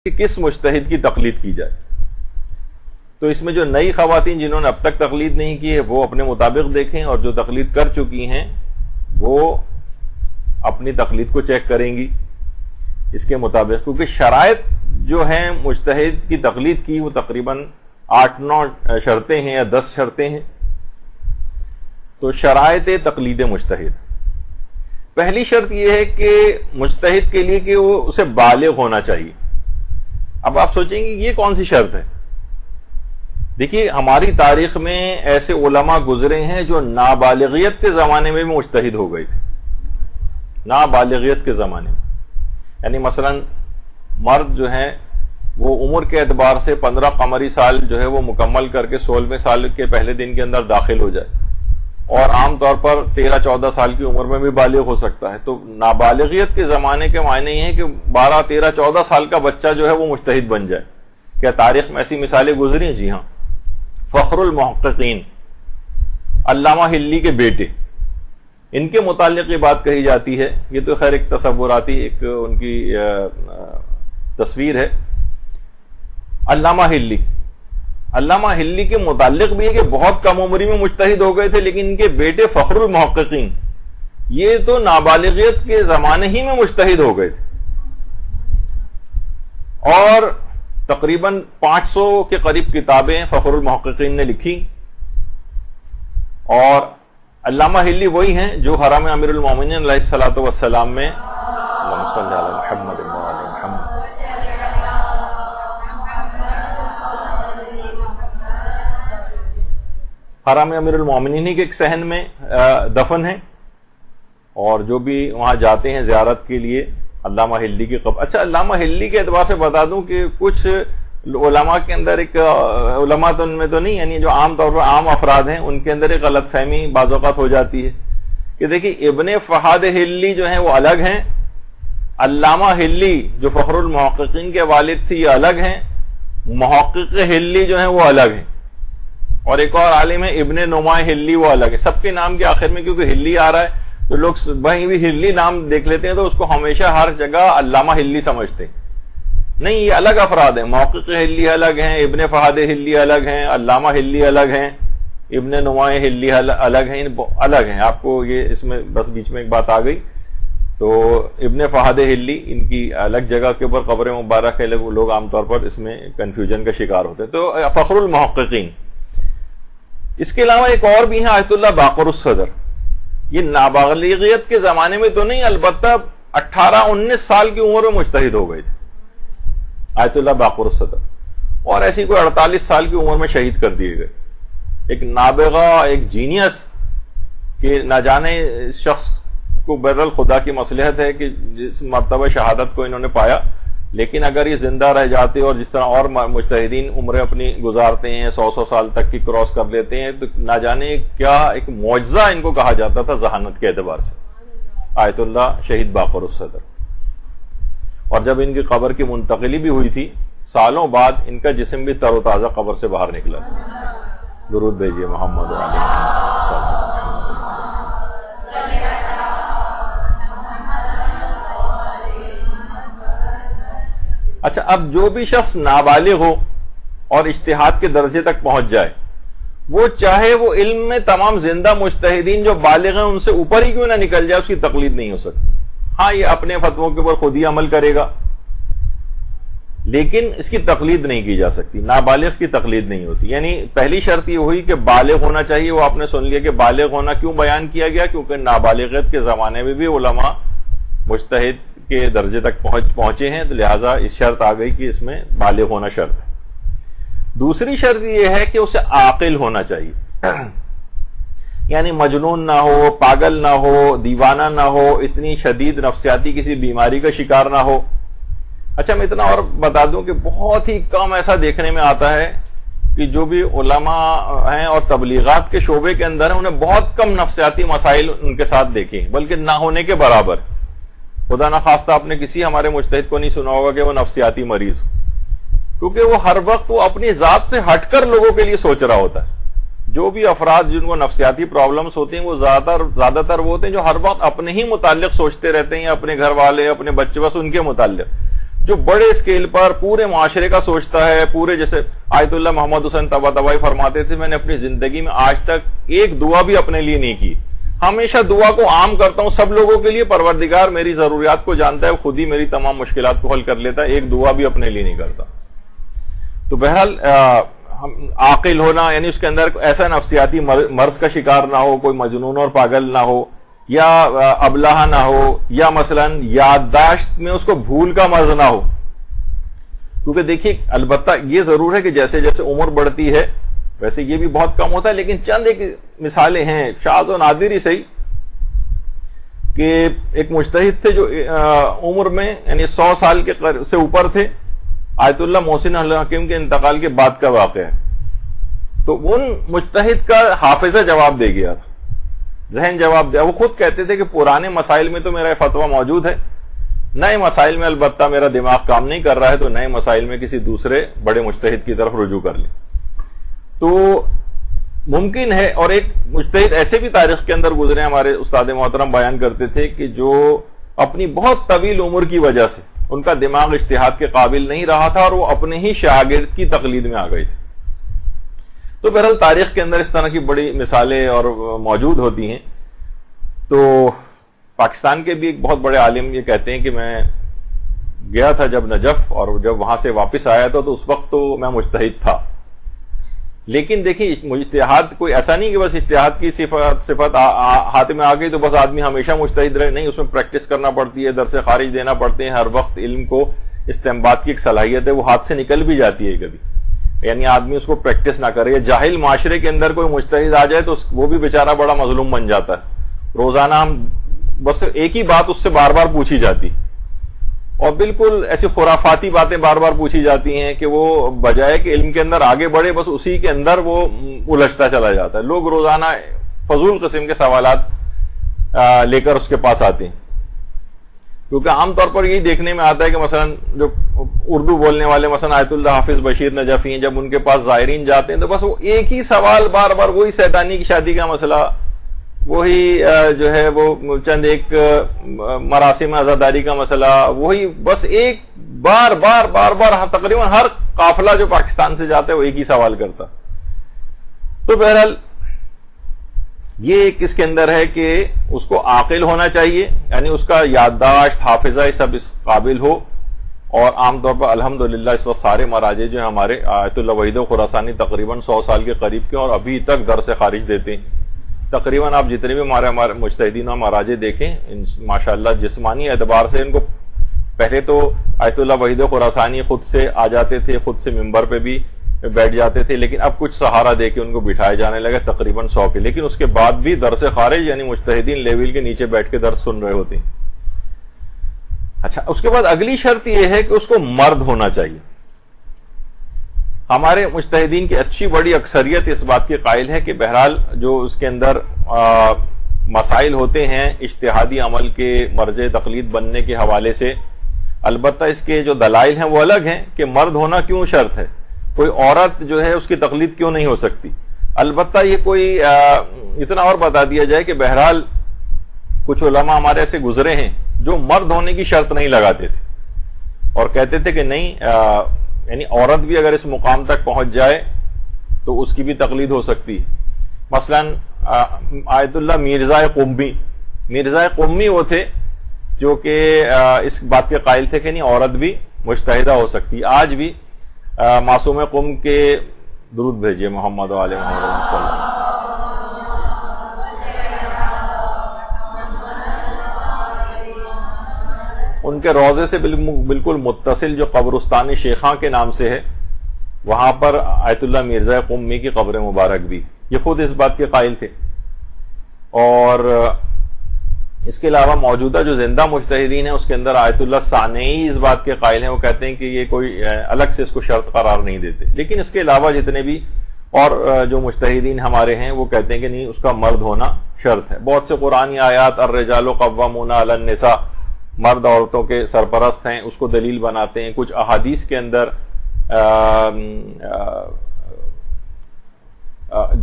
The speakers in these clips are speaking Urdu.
کہ کس مجتہد کی تقلید کی جائے. تو اس میں جو نئی خواتین جنہوں نے اب تک تقلید نہیں کی ہے وہ اپنے مطابق دیکھیں، اور جو تقلید کر چکی ہیں وہ اپنی تقلید کو چیک کریں گی اس کے مطابق، کیونکہ شرائط جو ہیں مجتہد کی تقلید کی وہ تقریباً 8-9 شرطیں ہیں یا 10 شرطیں ہیں. تو شرائط تقلید مجتہد، پہلی شرط یہ ہے کہ مجتہد کے لیے کہ وہ اسے بالغ ہونا چاہیے. اب آپ سوچیں گے یہ کون سی شرط ہے؟ دیکھیے ہماری تاریخ میں ایسے علماء گزرے ہیں جو نابالغیت کے زمانے میں بھی مجتہد ہو گئے تھے. نابالغیت کے زمانے میں، یعنی مثلا مرد جو ہیں وہ عمر کے اعتبار سے 15 قمری سال جو ہے وہ مکمل کر کے 16ویں سال کے پہلے دن کے اندر داخل ہو جائے، اور عام طور پر 13-14 سال کی عمر میں بھی بالغ ہو سکتا ہے. تو نابالغیت کے زمانے کے معنی یہ ہے کہ 12-13-14 سال کا بچہ جو ہے وہ مجتہد بن جائے. کیا تاریخ میں ایسی مثالیں گزری ہیں؟ جی ہاں. فخر المحققین علامہ ہلی کے بیٹے، ان کے متعلق یہ بات کہی جاتی ہے، یہ تو خیر ایک تصوراتی ایک ان کی تصویر ہے. علامہ ہلی کے متعلق بھی ہے کہ بہت کم عمری میں مجتہد ہو گئے تھے، لیکن ان کے بیٹے فخر المحققین یہ تو نابالغیت کے زمانے ہی میں مجتہد ہو گئے تھے، اور تقریباً 500 کے قریب کتابیں فخر المحققین نے لکھی. اور علامہ ہلی وہی ہیں جو حرم امیر المومنین علیہ الصلوۃ والسلام میں اللہم صلی علی محمد وعلی محمد حرم امیر المومنین ہی کے ایک صحن میں دفن ہیں، اور جو بھی وہاں جاتے ہیں زیارت کے لیے علامہ ہلی کی قبر. اچھا، علامہ ہلی کے اعتبار سے بتا دوں کہ کچھ علماء کے اندر ایک علماء تو ان میں تو نہیں، یعنی جو عام طور پر عام افراد ہیں ان کے اندر ایک غلط فہمی بعض اوقات ہو جاتی ہے کہ دیکھیے ابن فہد ہلی جو ہیں وہ الگ ہیں، علامہ ہلی جو فخر المحققین کے والد تھے یہ الگ ہیں، محقق ہلی جو ہیں وہ الگ ہیں، اور ایک اور عالم ہے ابن نماء ہلی وہ الگ ہے. سب کے نام کے آخر میں کیونکہ ہلی آ رہا ہے تو لوگ وہیں بھی ہلی نام دیکھ لیتے ہیں تو اس کو ہمیشہ ہر جگہ علامہ ہلی سمجھتے ہیں. نہیں، یہ الگ افراد ہیں. محقق ہلی الگ ہیں، ابن فہد ہلی الگ ہیں، علامہ ہلی الگ ہیں، ابن نماء ہلی الگ ہیں، الگ ہیں. آپ کو یہ اس میں بس بیچ میں ایک بات آ گئی. تو ابن فہد ہلی ان کی الگ جگہ کے اوپر قبر مبارک ہے، لوگ عام طور پر اس میں کنفیوژن کا شکار ہوتے ہیں. تو فخر المحققین. اس کے علاوہ ایک اور بھی ہیں آیت اللہ باقر الصدر. یہ نابالغیت کے زمانے میں تو نہیں، البتہ 18-19 سال کی عمر میں مجتہد ہو گئے تھے آیت اللہ باقر الصدر، اور ایسی کوئی 48 سال کی عمر میں شہید کر دیے گئے. ایک نابغہ، ایک جینیس کہ نہ جانے اس شخص کو بہرحال خدا کی مصلحت ہے کہ جس مرتبہ شہادت کو انہوں نے پایا، لیکن اگر یہ زندہ رہ جاتے اور جس طرح اور مجتہدین عمریں اپنی گزارتے ہیں 100 سال تک کی کراس کر لیتے ہیں، تو نہ جانے کیا ایک معجزہ ان کو کہا جاتا تھا ذہانت کے اعتبار سے. آیت اللہ شہید باقر الصدر. اور جب ان کی قبر کی منتقلی بھی ہوئی تھی سالوں بعد ان کا جسم بھی تر و تازہ قبر سے باہر نکلا تھا. درود بھیجیے محمد و علی محمد. اچھا، اب جو بھی شخص نابالغ ہو اور اجتہاد کے درجے تک پہنچ جائے، وہ چاہے وہ علم میں تمام زندہ مجتہدین جو بالغ ہیں ان سے اوپر ہی کیوں نہ نکل جائے، اس کی تقلید نہیں ہو سکتی. ہاں، یہ اپنے فتووں کے اوپر خود ہی عمل کرے گا، لیکن اس کی تقلید نہیں کی جا سکتی. نابالغ کی تقلید نہیں ہوتی. یعنی پہلی شرط یہ ہوئی کہ بالغ ہونا چاہیے. وہ آپ نے سن لیا کہ بالغ ہونا کیوں بیان کیا گیا، کیونکہ نابالغیت کے زمانے میں بھی علماء مجتہد کے درجے تک پہنچے ہیں، تو لہٰذا اس شرط آ گئی کہ اس میں بالغ ہونا شرط ہے. دوسری شرط یہ ہے کہ اسے عاقل ہونا چاہیے، یعنی مجنون نہ ہو، پاگل نہ ہو، دیوانہ نہ ہو، اتنی شدید نفسیاتی کسی بیماری کا شکار نہ ہو. اچھا، میں اتنا اور بتا دوں کہ بہت ہی کم ایسا دیکھنے میں آتا ہے کہ جو بھی علماء ہیں اور تبلیغات کے شعبے کے اندر ہیں انہیں بہت کم نفسیاتی مسائل ان کے ساتھ دیکھے، بلکہ نہ ہونے کے برابر. خدا نہ خواستہ آپ نے کسی ہمارے مجتہد کو نہیں سنا ہوگا کہ وہ نفسیاتی مریض ہو، کیونکہ وہ ہر وقت وہ اپنی ذات سے ہٹ کر لوگوں کے لیے سوچ رہا ہوتا ہے. جو بھی افراد جن کو نفسیاتی پرابلمز ہوتی ہیں وہ زیادہ تر وہ ہوتے ہیں جو ہر وقت اپنے ہی متعلق سوچتے رہتے ہیں، اپنے گھر والے، اپنے بچے، بس ان کے متعلق. جو بڑے اسکیل پر پورے معاشرے کا سوچتا ہے، پورے، جیسے آیت اللہ محمد حسین طباطبائی فرماتے تھے، میں نے اپنی زندگی میں آج تک ایک دعا بھی اپنے لیے نہیں کی، ہمیشہ دعا کو عام کرتا ہوں سب لوگوں کے لیے، پروردگار میری ضروریات کو جانتا ہے، خود ہی میری تمام مشکلات کو حل کر لیتا ہے، ایک دعا بھی اپنے لیے نہیں کرتا۔ تو بہرحال عاقل ہونا یعنی اس کے اندر ایسا نفسیاتی مرض کا شکار نہ ہو، کوئی مجنون اور پاگل نہ ہو، یا ابلہ نہ ہو، یا مثلا یادداشت میں اس کو بھول کا مرض نہ ہو۔ کیونکہ دیکھیے البتہ یہ ضرور ہے کہ جیسے جیسے عمر بڑھتی ہے ویسے یہ بھی بہت کم ہوتا ہے، لیکن چند ایک مثالیں ہیں شاذ و نادر ہی صحیح، کہ ایک مجتہد تھے جو عمر میں یعنی 100 سال کے سے اوپر تھے، آیت اللہ محسن الحکیم کے انتقال کے بعد کا واقعہ ہے۔ تو ان مجتہد کا حافظہ جواب دے گیا تھا، ذہن جواب دیا۔ وہ خود کہتے تھے کہ پرانے مسائل میں تو میرا فتویٰ موجود ہے، نئے مسائل میں البتہ میرا دماغ کام نہیں کر رہا ہے، تو نئے مسائل میں کسی دوسرے بڑے مجتہد کی طرف رجوع کر لیں۔ تو ممکن ہے، اور ایک مجتہد ایسے بھی تاریخ کے اندر گزرے، ہمارے استاد محترم بیان کرتے تھے کہ جو اپنی بہت طویل عمر کی وجہ سے ان کا دماغ اجتہاد کے قابل نہیں رہا تھا، اور وہ اپنے ہی شاگرد کی تقلید میں آ گئے تھے۔ تو بہرحال تاریخ کے اندر اس طرح کی بڑی مثالیں اور موجود ہوتی ہیں۔ تو پاکستان کے بھی ایک بہت بڑے عالم یہ کہتے ہیں کہ میں گیا تھا جب نجف، اور جب وہاں سے واپس آیا تھا تو اس وقت تو میں مجتہد تھا، لیکن دیکھیں اجتہاد کوئی ایسا نہیں کہ بس اجتہاد کی صفت ہاتھ میں آ گئی تو بس آدمی ہمیشہ مجتہد رہے، نہیں، اس میں پریکٹس کرنا پڑتی ہے، درس خارج دینا پڑتے ہیں، ہر وقت علم کو استنباط کی ایک صلاحیت ہے، وہ ہاتھ سے نکل بھی جاتی ہے کبھی، یعنی آدمی اس کو پریکٹس نہ کرے، یا جاہل معاشرے کے اندر کوئی مجتہد آ جائے تو وہ بھی بیچارہ بڑا مظلوم بن جاتا ہے، روزانہ ہم بس ایک ہی بات اس سے بار بار پوچھی جاتی، اور بالکل ایسی خرافاتی باتیں بار بار پوچھی جاتی ہیں کہ وہ بجائے کہ علم کے اندر آگے بڑھے بس اسی کے اندر وہ الجھتا چلا جاتا ہے۔ لوگ روزانہ فضول قسم کے سوالات لے کر اس کے پاس آتے ہیں، کیونکہ عام طور پر یہی دیکھنے میں آتا ہے کہ مثلا جو اردو بولنے والے مثلا آیت اللہ حافظ بشیر نجفی ہیں، جب ان کے پاس زائرین جاتے ہیں تو بس وہ ایک ہی سوال بار بار، وہی شیطانی کی شادی کا مسئلہ، وہی جو ہے وہ چند ایک مراسم عزاداری کا مسئلہ، وہی بس ایک بار بار بار بار تقریباً ہر قافلہ جو پاکستان سے جاتا ہے وہ ایک ہی سوال کرتا۔ تو بہرحال یہ کس کے اندر ہے کہ اس کو عاقل ہونا چاہیے، یعنی اس کا یادداشت، حافظہ سب اس قابل ہو، اور عام طور پر الحمدللہ اس وقت سارے مراجع جو ہیں ہمارے آیت اللہ وحید خراسانی تقریباً 100 سال کے قریب کے، اور ابھی تک درس خارج دیتے ہیں۔ تقریباً آپ جتنے بھی ہمارے مجتہدین و مراجع دیکھیں ماشاءاللہ جسمانی اعتبار سے ان کو پہلے تو آیت اللہ وحید خراسانی خود سے آ جاتے تھے، خود سے ممبر پہ بھی بیٹھ جاتے تھے، لیکن اب کچھ سہارا دے کے ان کو بٹھائے جانے لگے تقریباً 100 کے، لیکن اس کے بعد بھی درس خارج یعنی مجتہدین لیول کے نیچے بیٹھ کے درس سن رہے ہوتے ہیں۔ اچھا، اس کے بعد اگلی شرط یہ ہے کہ اس کو مرد ہونا چاہیے۔ ہمارے مجتہدین کی اچھی بڑی اکثریت اس بات کی قائل ہے کہ بہرحال جو اس کے اندر مسائل ہوتے ہیں اجتہادی عمل کے مرجع تقلید بننے کے حوالے سے، البتہ اس کے جو دلائل ہیں وہ الگ ہیں کہ مرد ہونا کیوں شرط ہے، کوئی عورت جو ہے اس کی تقلید کیوں نہیں ہو سکتی۔ البتہ یہ کوئی اتنا اور بتا دیا جائے کہ بہرحال کچھ علماء ہمارے ایسے گزرے ہیں جو مرد ہونے کی شرط نہیں لگاتے تھے، اور کہتے تھے کہ نہیں، یعنی عورت بھی اگر اس مقام تک پہنچ جائے تو اس کی بھی تقلید ہو سکتی۔ مثلا آیت اللہ مرزا قمی وہ تھے جو کہ اس بات کے قائل تھے کہ نہیں، عورت بھی مجتہدہ ہو سکتی۔ آج بھی معصوم قم کے درود بھیجیے محمد و آل محمد صلی اللہ علیہ وسلم۔ ان کے روضے سے بالکل متصل جو قبرستان شیخاں کے نام سے ہے، وہاں پر آیت اللہ مرزا قمی کی قبر مبارک بھی، یہ خود اس بات کے قائل تھے۔ اور اس کے علاوہ موجودہ جو زندہ مجتہدین ہیں اس کے اندر آیت اللہ ثانوی اس بات کے قائل ہیں، وہ کہتے ہیں کہ یہ کوئی الگ سے اس کو شرط قرار نہیں دیتے۔ لیکن اس کے علاوہ جتنے بھی اور جو مجتہدین ہمارے ہیں وہ کہتے ہیں کہ نہیں، اس کا مرد ہونا شرط ہے۔ بہت سے قرآنی آیات الرجال قوامون علی النساء، مرد عورتوں کے سرپرست ہیں، اس کو دلیل بناتے ہیں۔ کچھ احادیث کے اندر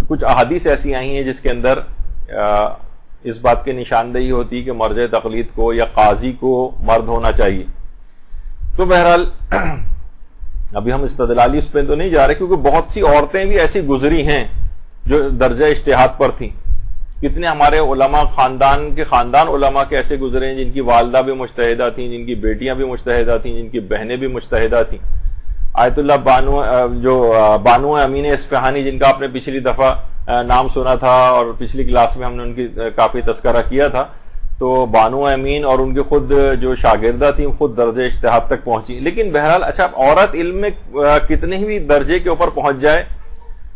کچھ احادیث ایسی آئی ہیں جس کے اندر اس بات کی نشاندہی ہوتی ہے کہ مرجع تقلید کو یا قاضی کو مرد ہونا چاہیے۔ تو بہرحال ابھی ہم استدلالی اس پہ تو نہیں جا رہے، کیونکہ بہت سی عورتیں بھی ایسی گزری ہیں جو درجہ اجتہاد پر تھیں. کتنے ہمارے علماء خاندان علماء کے ایسے گزرے ہیں جن کی والدہ بھی مجتہدہ تھیں، جن کی بیٹیاں بھی مجتہدہ تھیں، جن کی بہنیں بھی مجتہدہ تھیں. آیت اللہ بانو امین اصفہانی، جن کا آپ نے پچھلی دفعہ نام سنا تھا اور پچھلی کلاس میں ہم نے ان کی کافی تذکرہ کیا تھا، تو بانو امین اور ان کی خود جو شاگردہ تھیں خود درجہ اجتہاد تک پہنچی. لیکن بہرحال اچھا، عورت علم میں کتنے ہی درجے کے اوپر پہنچ جائے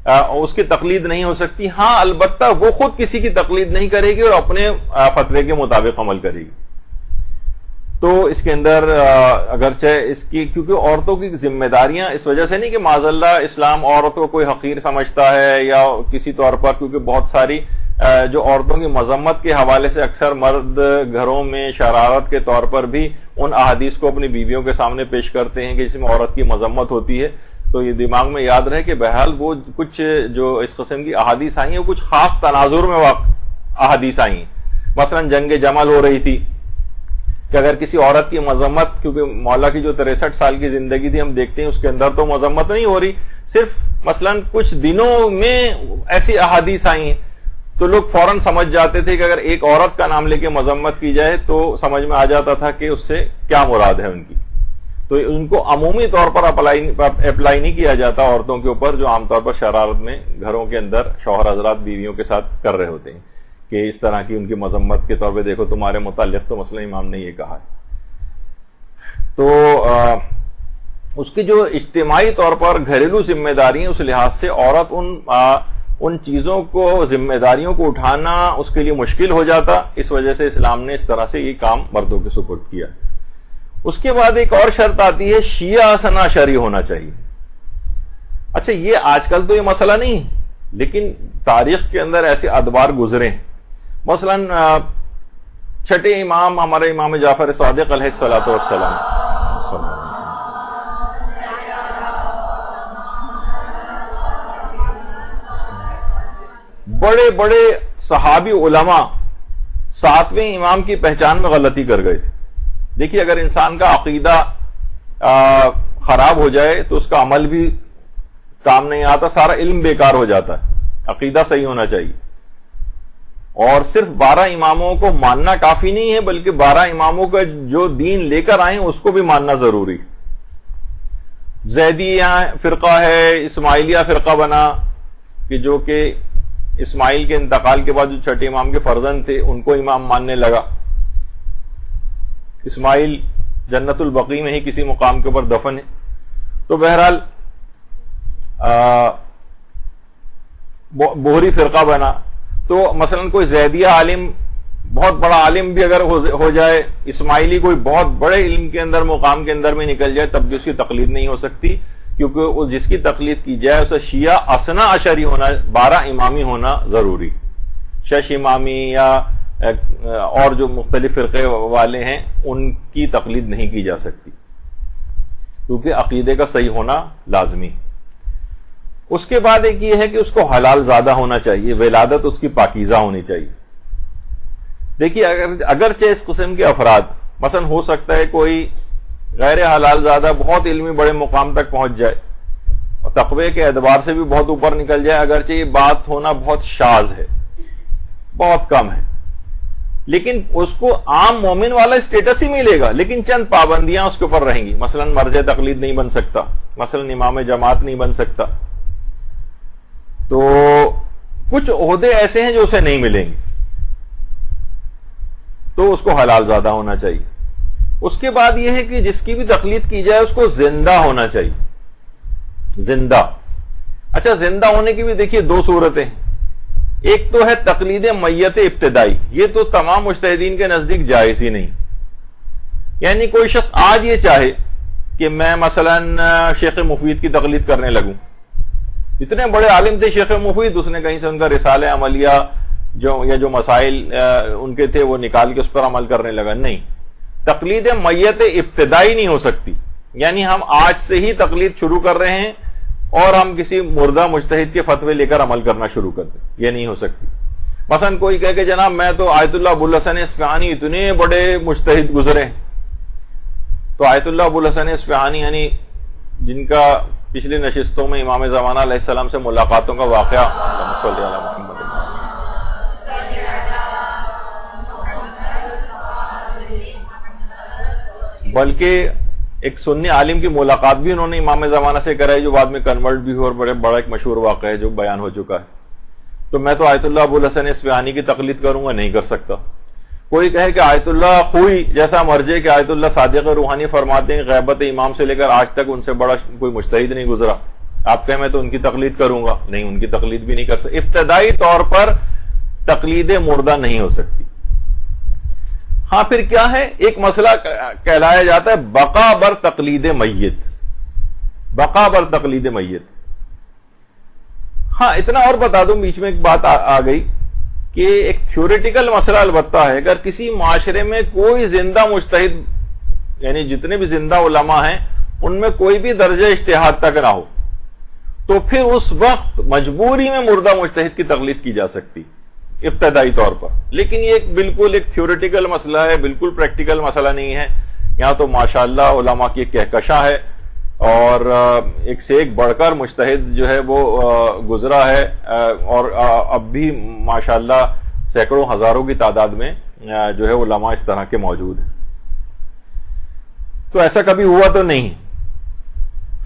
اس کی تقلید نہیں ہو سکتی. ہاں البتہ وہ خود کسی کی تقلید نہیں کرے گی اور اپنے فتوے کے مطابق عمل کرے گی. تو اس کے اندر اگرچہ اس کی، کیونکہ عورتوں کی ذمہ داریاں اس وجہ سے نہیں کہ معاذ اللہ اسلام عورتوں کو کوئی حقیر سمجھتا ہے یا کسی طور پر، کیونکہ بہت ساری جو عورتوں کی مذمت کے حوالے سے اکثر مرد گھروں میں شرارت کے طور پر بھی ان احادیث کو اپنی بیویوں کے سامنے پیش کرتے ہیں کہ جس میں عورت کی مذمت ہوتی ہے. تو یہ دماغ میں یاد رہے کہ بہرحال وہ کچھ جو اس قسم کی احادیث آئی ہیں وہ کچھ خاص تناظر میں احادیث آئی ہیں. مثلا جنگ جمل ہو رہی تھی کہ اگر کسی عورت کی مذمت، کیونکہ مولا کی جو 63 سال کی زندگی تھی ہم دیکھتے ہیں اس کے اندر تو مذمت نہیں ہو رہی، صرف مثلا کچھ دنوں میں ایسی احادیث آئی ہیں تو لوگ فوراً سمجھ جاتے تھے کہ اگر ایک عورت کا نام لے کے مذمت کی جائے تو سمجھ میں آ جاتا تھا کہ اس سے کیا مراد ہے ان کی. تو ان کو عمومی طور پر اپلائی نہیں کیا جاتا عورتوں کے اوپر جو عام طور پر شرارت میں گھروں کے اندر شوہر حضرات بیویوں کے ساتھ کر رہے ہوتے ہیں، کہ اس طرح کی ان کی مذمت کے طور پہ دیکھو تمہارے متعلق تو مثلا امام نے یہ کہا ہے. تو اس کی جو اجتماعی طور پر گھریلو ذمہ داری ہیں اس لحاظ سے عورت ان چیزوں کو، ذمہ داریوں کو اٹھانا اس کے لیے مشکل ہو جاتا. اس وجہ سے اسلام نے اس طرح سے یہ کام مردوں کے سپرد کیا. اس کے بعد ایک اور شرط آتی ہے، شیعہ اثنا شرعی ہونا چاہیے. اچھا یہ آج کل تو یہ مسئلہ نہیں، لیکن تاریخ کے اندر ایسے ادوار گزرے ہیں. مثلا چھٹے امام ہمارے امام جعفر صادق علیہ الصلوۃ والسلام، بڑے بڑے صحابی علماء 7ویں امام کی پہچان میں غلطی کر گئے تھے. دیکھیے اگر انسان کا عقیدہ خراب ہو جائے تو اس کا عمل بھی کام نہیں آتا، سارا علم بیکار ہو جاتا ہے. عقیدہ صحیح ہونا چاہیے. اور صرف 12 اماموں کو ماننا کافی نہیں ہے، بلکہ 12 اماموں کا جو دین لے کر آئے اس کو بھی ماننا ضروری. زیدیہ فرقہ ہے، اسماعیلیہ فرقہ بنا کہ جو کہ اسماعیل کے انتقال کے بعد جو چھٹے امام کے فرزند تھے ان کو امام ماننے لگا. اسماعیل جنت البقیع میں ہی کسی مقام کے اوپر دفن ہے. تو بہرحال بوہری فرقہ بنا. تو مثلا کوئی زیدیہ عالم، بہت بڑا عالم بھی اگر ہو جائے، اسماعیلی کوئی بہت بڑے علم کے اندر مقام کے اندر میں نکل جائے، تب بھی اس کی تقلید نہیں ہو سکتی، کیونکہ وہ جس کی تقلید کی جائے اسے شیعہ اثنا عشری ہونا، 12 امامی ہونا ضروری. 6 امامی یا اور جو مختلف فرقے والے ہیں ان کی تقلید نہیں کی جا سکتی، کیونکہ عقیدے کا صحیح ہونا لازمی. اس کے بعد ایک یہ ہے کہ اس کو حلال زادہ ہونا چاہیے، ولادت اس کی پاکیزہ ہونی چاہیے. دیکھیے اگرچہ اس قسم کے افراد، مثلا ہو سکتا ہے کوئی غیر حلال زادہ بہت علمی بڑے مقام تک پہنچ جائے اور تقوی کے اعتبار سے بھی بہت اوپر نکل جائے، اگرچہ یہ بات ہونا بہت شاذ ہے، بہت کم ہے، لیکن اس کو عام مومن والا اسٹیٹس ہی ملے گا، لیکن چند پابندیاں اس کے اوپر رہیں گی. مثلا مرجع تقلید نہیں بن سکتا، مثلا امام جماعت نہیں بن سکتا. تو کچھ عہدے ایسے ہیں جو اسے نہیں ملیں گے، تو اس کو حلال زادہ ہونا چاہیے. اس کے بعد یہ ہے کہ جس کی بھی تقلید کی جائے اس کو زندہ ہونا چاہیے. زندہ. اچھا زندہ ہونے کی بھی دیکھیے 2 صورتیں. ایک تو ہے تقلید میت ابتدائی، یہ تو تمام مجتہدین کے نزدیک جائز ہی نہیں. یعنی کوئی شخص آج یہ چاہے کہ میں مثلا شیخ مفید کی تقلید کرنے لگوں، اتنے بڑے عالم تھے شیخ مفید، اس نے کہیں سے ان کا رسالہ عملیہ جو مسائل ان کے تھے وہ نکال کے اس پر عمل کرنے لگا. نہیں، تقلید میت ابتدائی نہیں ہو سکتی. یعنی ہم آج سے ہی تقلید شروع کر رہے ہیں اور ہم کسی مردہ مجتہد کے فتوے لے کر عمل کرنا شروع کر دیں، یہ نہیں ہو سکتی. مثلا کوئی کہے کہ جناب میں تو آیت اللہ ابو الحسن اصفہانی اتنے بڑے مجتہد گزرے، تو آیت اللہ ابو الحسن اصفہانی یعنی جن کا پچھلی نشستوں میں امام زمانہ علیہ السلام سے ملاقاتوں کا واقعہ، اللہم صلی علی محمد، بلکہ ایک سنی عالم کی ملاقات بھی انہوں نے امام زمانہ سے کرائی جو بعد میں کنورٹ بھی ہو، اور بڑا ایک مشہور واقعہ ہے جو بیان ہو چکا ہے. تو میں تو آیت اللہ ابو الحسن اصفہانی کی تقلید کروں گا؟ نہیں کر سکتا. کوئی کہے کہ آیت اللہ خوئی جیسا مرجع کہ آیت اللہ صادق روحانی فرماتے ہیں غیبت امام سے لے کر آج تک ان سے بڑا کوئی مجتہد نہیں گزرا، آپ کہیں میں تو ان کی تقلید کروں گا؟ نہیں، ان کی تقلید بھی نہیں کر سکتا. ابتدائی طور پر تقلید مردہ نہیں ہو سکتی. ہاں پھر کیا ہے؟ ایک مسئلہ کہلایا جاتا ہے بقا بر تقلید میت. بقا بر تقلید میت. ہاں اتنا اور بتا دوں، بیچ میں ایک بات آ گئی کہ ایک تھیوریٹیکل مسئلہ البتہ ہے، اگر کسی معاشرے میں کوئی زندہ مجتہد یعنی جتنے بھی زندہ علماء ہیں ان میں کوئی بھی درجہ اجتہاد تک نہ ہو تو پھر اس وقت مجبوری میں مردہ مجتہد کی تقلید کی جا سکتی ابتدائی طور پر. لیکن یہ بالکل ایک تھیوریٹیکل مسئلہ ہے، بالکل پریکٹیکل مسئلہ نہیں ہے. یہاں تو ماشاءاللہ علماء کی ایک کہکشاں ہے اور ایک سے ایک بڑھ کر مجتہد جو ہے وہ گزرا ہے، اور اب بھی ماشاءاللہ سینکڑوں ہزاروں کی تعداد میں جو ہے علماء اس طرح کے موجود ہیں. تو ایسا کبھی ہوا تو نہیں.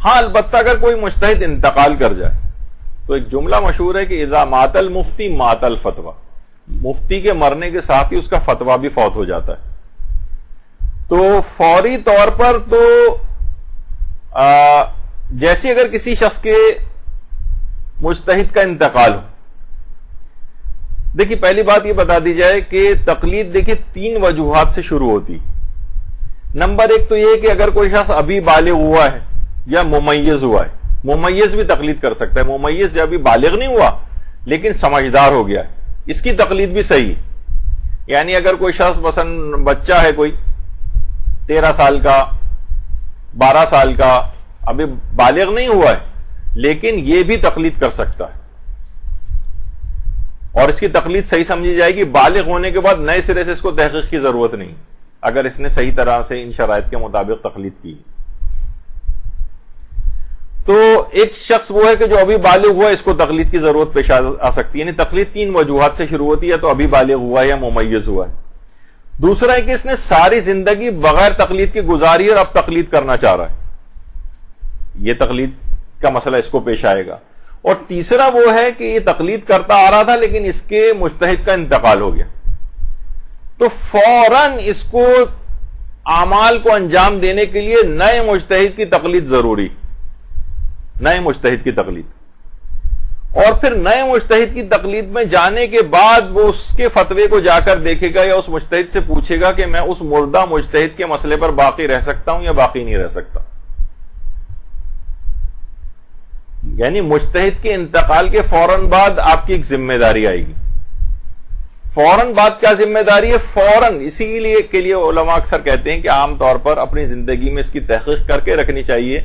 ہاں البتہ اگر کوئی مجتہد انتقال کر جائے تو ایک جملہ مشہور ہے کہ اذا مات المفتی مات الفتویٰ، مفتی کے مرنے کے ساتھ ہی اس کا فتویٰ بھی فوت ہو جاتا ہے. تو فوری طور پر تو جیسے اگر کسی شخص کے مجتہد کا انتقال ہو، دیکھیے پہلی بات یہ بتا دی جائے کہ تقلید دیکھیے 3 وجوہات سے شروع ہوتی. نمبر 1 تو یہ کہ اگر کوئی شخص ابھی بالغ ہوا ہے یا ممیز ہوا ہے، ممیز بھی تقلید کر سکتا ہے. ممیز جو ابھی بالغ نہیں ہوا لیکن سمجھدار ہو گیا ہے، اس کی تقلید بھی صحیح ہے. یعنی اگر کوئی شخص مثلا بچہ ہے کوئی 13 سال کا 12 سال کا، ابھی بالغ نہیں ہوا ہے لیکن یہ بھی تقلید کر سکتا ہے، اور اس کی تقلید صحیح سمجھی جائے گی. بالغ ہونے کے بعد نئے سرے سے اس کو تحقیق کی ضرورت نہیں اگر اس نے صحیح طرح سے ان شرائط کے مطابق تقلید کی. تو ایک شخص وہ ہے کہ جو ابھی بالغ ہوا ہے، اس کو تقلید کی ضرورت پیش آ سکتی ہے. یعنی تقلید 3 وجوہات سے شروع ہوتی ہے، تو ابھی بالغ ہوا ہے یا ممیز ہوا ہے. دوسرا ہے کہ اس نے ساری زندگی بغیر تقلید کی گزاری اور اب تقلید کرنا چاہ رہا ہے، یہ تقلید کا مسئلہ اس کو پیش آئے گا. اور تیسرا وہ ہے کہ یہ تقلید کرتا آ رہا تھا لیکن اس کے مجتہد کا انتقال ہو گیا، تو فوراً اس کو اعمال کو انجام دینے کے لیے نئے مجتہد کی تقلید ضروری، نئے مجتہد کی تقلید. اور پھر نئے مجتہد کی تقلید میں جانے کے بعد وہ اس کے فتوے کو جا کر دیکھے گا یا اس مجتہد سے پوچھے گا کہ میں اس مردہ مجتہد کے مسئلے پر باقی رہ سکتا ہوں یا باقی نہیں رہ سکتا. یعنی مجتہد کے انتقال کے فوراً بعد آپ کی ایک ذمہ داری آئے گی. فوراً بعد کیا ذمہ داری ہے؟ فوراً اسی لیے کے لیے علماء اکثر کہتے ہیں کہ عام طور پر اپنی زندگی میں اس کی تحقیق کر کے رکھنی چاہیے.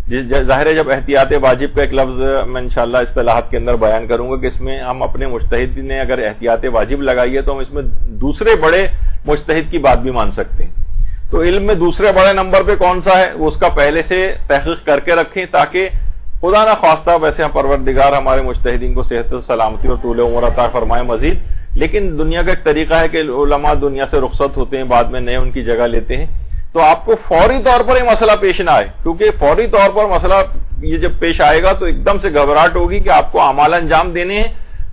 ظاہر ہے جب احتیاط واجب کا ایک لفظ میں انشاءاللہ اصطلاحات کے اندر بیان کروں گا کہ اس میں ہم اپنے مجتہد نے اگر احتیاط واجب لگائی ہے تو ہم اس میں دوسرے بڑے مجتہد کی بات بھی مان سکتے ہیں. تو علم میں دوسرے بڑے نمبر پہ کون سا ہے وہ اس کا پہلے سے تحقیق کر کے رکھیں تاکہ خدا نہ خواستہ، ویسے ہم پروردگار ہمارے مجتہدین کو صحت و سلامتی اور طول عمر عطا فرمائے مزید، لیکن دنیا کا ایک طریقہ ہے کہ علماء دنیا سے رخصت ہوتے ہیں، بعد میں نئے ان کی جگہ لیتے ہیں. تو آپ کو فوری طور پر یہ مسئلہ پیش نہ آئے، کیونکہ فوری طور پر مسئلہ یہ جب پیش آئے گا تو ایک دم سے گھبراہٹ ہوگی کہ آپ کو اعمال انجام دینے ہیں،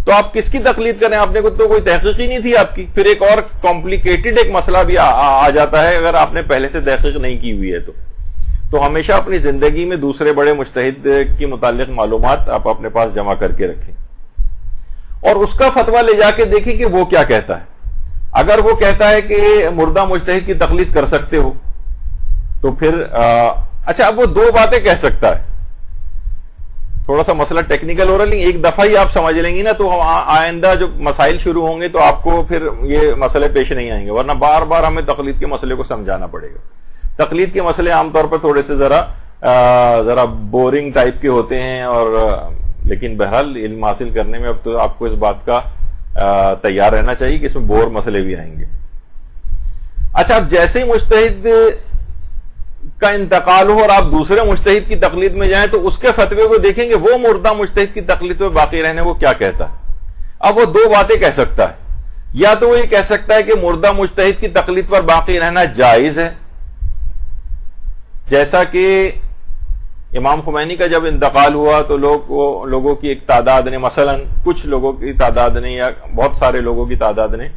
تو آپ کس کی تقلید کریں؟ آپ نے تو کوئی تحقیق ہی نہیں تھی آپ کی. پھر ایک اور کمپلیکیٹڈ ایک مسئلہ بھی آ جاتا ہے اگر آپ نے پہلے سے تحقیق نہیں کی ہوئی ہے. تو ہمیشہ اپنی زندگی میں دوسرے بڑے مجتہد کی متعلق معلومات آپ اپنے پاس جمع کر کے رکھیں اور اس کا فتویٰ لے جا کے دیکھیں کہ وہ کیا کہتا ہے. اگر وہ کہتا ہے کہ مردہ مجتہد کی تقلید کر سکتے ہو تو پھر اچھا اب وہ 2 باتیں کہہ سکتا ہے. تھوڑا سا مسئلہ ٹیکنیکل ہو رہا ہے لیکن ایک دفعہ ہی آپ سمجھ لیں گی نا تو آئندہ جو مسائل شروع ہوں گے تو آپ کو پھر یہ مسئلے پیش نہیں آئیں گے، ورنہ بار بار ہمیں تقلید کے مسئلے کو سمجھانا پڑے گا. تقلید کے مسئلے عام طور پر تھوڑے سے ذرا بورنگ ٹائپ کے ہوتے ہیں، اور لیکن بہرحال علم حاصل کرنے میں اب تو آپ کو اس بات کا تیار رہنا چاہیے کہ اس میں بور مسئلے بھی آئیں گے. اچھا اب جیسے ہی مجتہد کا انتقال ہو اور آپ دوسرے مجتہد کی تقلید میں جائیں تو اس کے فتوے کو دیکھیں گے وہ مردہ مجتہد کی تقلید میں باقی رہنے وہ کیا کہتا ہے. اب وہ دو باتیں کہہ سکتا ہے. یا تو وہ یہ کہہ سکتا ہے کہ مردہ مجتہد کی تقلید پر باقی رہنا جائز ہے، جیسا کہ امام خمینی کا جب انتقال ہوا تو لوگوں کی ایک تعداد نے، مثلا کچھ لوگوں کی تعداد نے یا بہت سارے لوگوں کی تعداد نے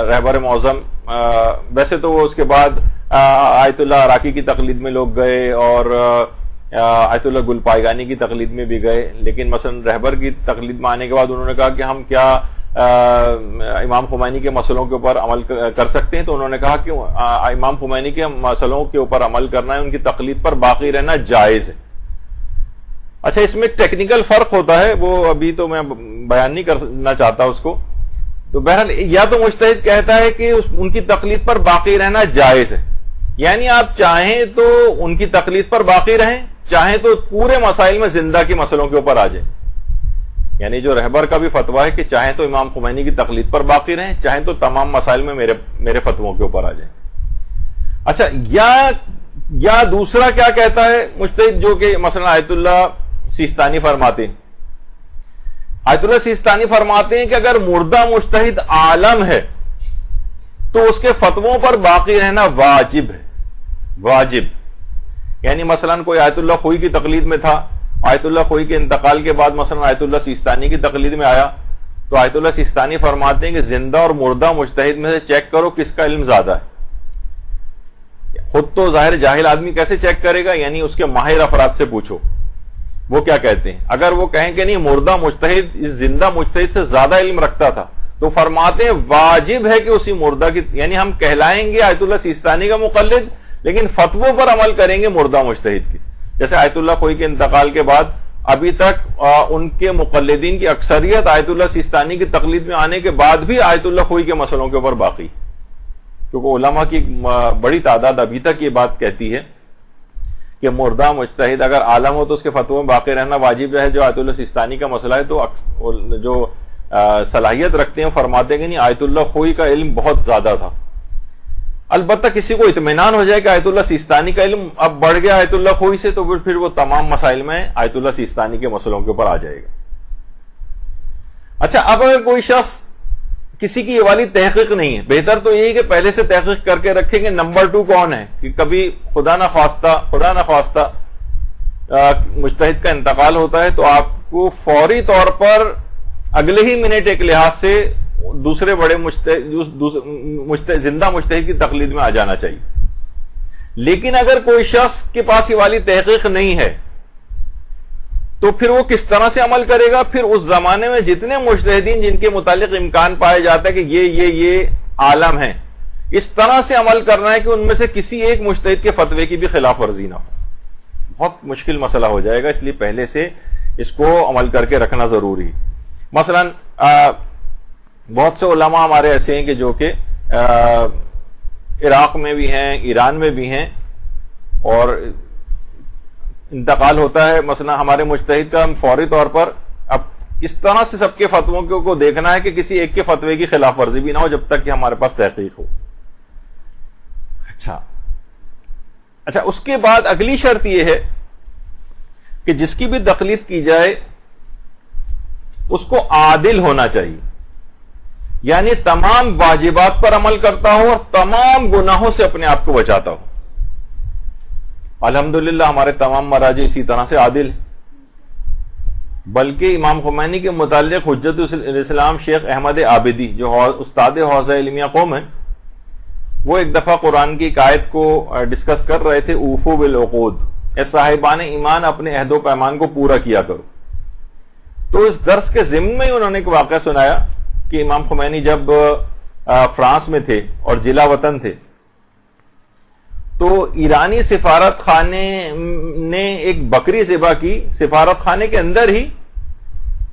رہبر معظم، ویسے تو وہ اس کے بعد آیت اللہ عراقی کی تقلید میں لوگ گئے اور آیت اللہ گل پائگانی کی تقلید میں بھی گئے، لیکن مثلا رہبر کی تقلید میں آنے کے بعد انہوں نے کہا کہ ہم کیا امام خمینی کے مسئلوں کے اوپر عمل کر سکتے ہیں؟ تو انہوں نے کہا کہ امام خمینی کے مسئلوں کے اوپر عمل کرنا ہے، ان کی تقلید پر باقی رہنا جائز ہے. اچھا، اس میں ایک ٹیکنیکل فرق ہوتا ہے، وہ ابھی تو میں بیان نہیں کرنا چاہتا اس کو. تو بہرحال یا تو مجتہد کہتا ہے کہ ان کی تقلید پر باقی رہنا جائز ہے، یعنی آپ چاہیں تو ان کی تقلید پر باقی رہیں، چاہیں تو پورے مسائل میں زندہ کے مسئلوں کے اوپر آ جائیں. یعنی جو رہبر کا بھی فتویٰ ہے کہ چاہیں تو امام خمینی کی تقلید پر باقی رہیں، چاہیں تو تمام مسائل میں میرے فتووں کے اوپر آ جائیں. اچھا، یا دوسرا کیا کہتا ہے مجتہد، جو کہ مثلا آیت اللہ سیستانی فرماتے ہیں. آیت اللہ سیستانی فرماتے ہیں کہ اگر مردہ مجتہد عالم ہے تو اس کے فتووں پر باقی رہنا واجب ہے. واجب یعنی مثلا کوئی آیت اللہ خوئی کی تقلید میں تھا، آیت اللہ خوئی کے انتقال کے بعد مثلا آیت اللہ سیستانی کی تقلید میں آیا، تو آیت اللہ سیستانی فرماتے ہیں کہ زندہ اور مردہ مجتہد میں سے چیک کرو کس کا علم زیادہ ہے. خود تو ظاہر جاہل آدمی کیسے چیک کرے گا، یعنی اس کے ماہر افراد سے پوچھو وہ کیا کہتے ہیں. اگر وہ کہیں کہ نہیں مردہ مجتہد اس زندہ مجتہد سے زیادہ علم رکھتا تھا تو فرماتے ہیں واجب ہے کہ اسی مردہ کی، یعنی ہم کہلائیں گے آیت اللہ سیستانی کا مقلد لیکن فتووں پر عمل کریں گے مردہ مجتہد کی. جیسے آیت اللہ خوئی کے انتقال کے بعد ابھی تک ان کے مقلدین کی اکثریت آیت اللہ سیستانی کی تقلید میں آنے کے بعد بھی آیت اللہ خوئی کے مسئلوں کے اوپر باقی، کیونکہ علماء کی بڑی تعداد ابھی تک یہ بات کہتی ہے کہ مردہ مجتہد اگر عالم ہو تو اس کے فتووں میں باقی رہنا واجب ہے. جو آیت اللہ سیستانی کا مسئلہ ہے تو جو صلاحیت رکھتے ہیں فرماتے ہیں کہ نہیں آیت اللہ خوئی کا علم بہت زیادہ تھا. البتہ کسی کو اطمینان ہو جائے کہ آیت اللہ سیستانی کا علم اب بڑھ گیا آیت اللہ خوئی سے، تو پھر وہ تمام مسائل میں آیت اللہ سیستانی کے مسئلوں کے اوپر آ جائے گا. اچھا، اب اگر کوئی شخص کسی کی یہ والی تحقیق نہیں ہے، بہتر تو یہی کہ پہلے سے تحقیق کر کے رکھیں گے نمبر 2 کون ہے، کہ کبھی خدا نہ خواستہ مجتہد کا انتقال ہوتا ہے تو آپ کو فوری طور پر اگلے ہی منٹ ایک لحاظ سے دوسرے بڑے زندہ مجتہد کی تقلید میں آ جانا چاہیے. لیکن اگر کوئی شخص کے پاس یہ والی تحقیق نہیں ہے تو پھر وہ کس طرح سے عمل کرے گا؟ پھر اس زمانے میں جتنے مجتہدین جن کے متعلق امکان پایا جاتا ہے کہ یہ عالم ہیں، اس طرح سے عمل کرنا ہے کہ ان میں سے کسی ایک مجتہد کے فتوے کی بھی خلاف ورزی نہ ہو. بہت مشکل مسئلہ ہو جائے گا، اس لیے پہلے سے اس کو عمل کر کے رکھنا ضروری. مثلا بہت سے علماء ہمارے ایسے ہیں کہ جو کہ عراق میں بھی ہیں، ایران میں بھی ہیں، اور انتقال ہوتا ہے مثلا ہمارے مجتہد کا، ہم فوری طور پر اب اس طرح سے سب کے فتووں کو دیکھنا ہے کہ کسی ایک کے فتوے کی خلاف ورزی بھی نہ ہو جب تک کہ ہمارے پاس تحقیق ہو. اچھا، اس کے بعد اگلی شرط یہ ہے کہ جس کی بھی تقلید کی جائے اس کو عادل ہونا چاہیے، یعنی تمام واجبات پر عمل کرتا ہو اور تمام گناہوں سے اپنے آپ کو بچاتا ہو. الحمدللہ ہمارے تمام مراجع اسی طرح سے عادل، بلکہ امام خمینی کے متعلق حجت الاسلام شیخ احمد عابدی جو استاد حوزہ علمیہ قوم ہیں، وہ ایک دفعہ قرآن کی ایک آیت کو ڈسکس کر رہے تھے، اوفو بالعقود، اے صاحبان ایمان اپنے عہد و پیمان کو پورا کیا کرو. تو اس درس کے ضمن میں انہوں نے ایک واقعہ سنایا کہ امام خمینی جب فرانس میں تھے اور جلا وطن تھے تو ایرانی سفارت خانے نے ایک بکری ذبح کی، سفارت خانے کے اندر ہی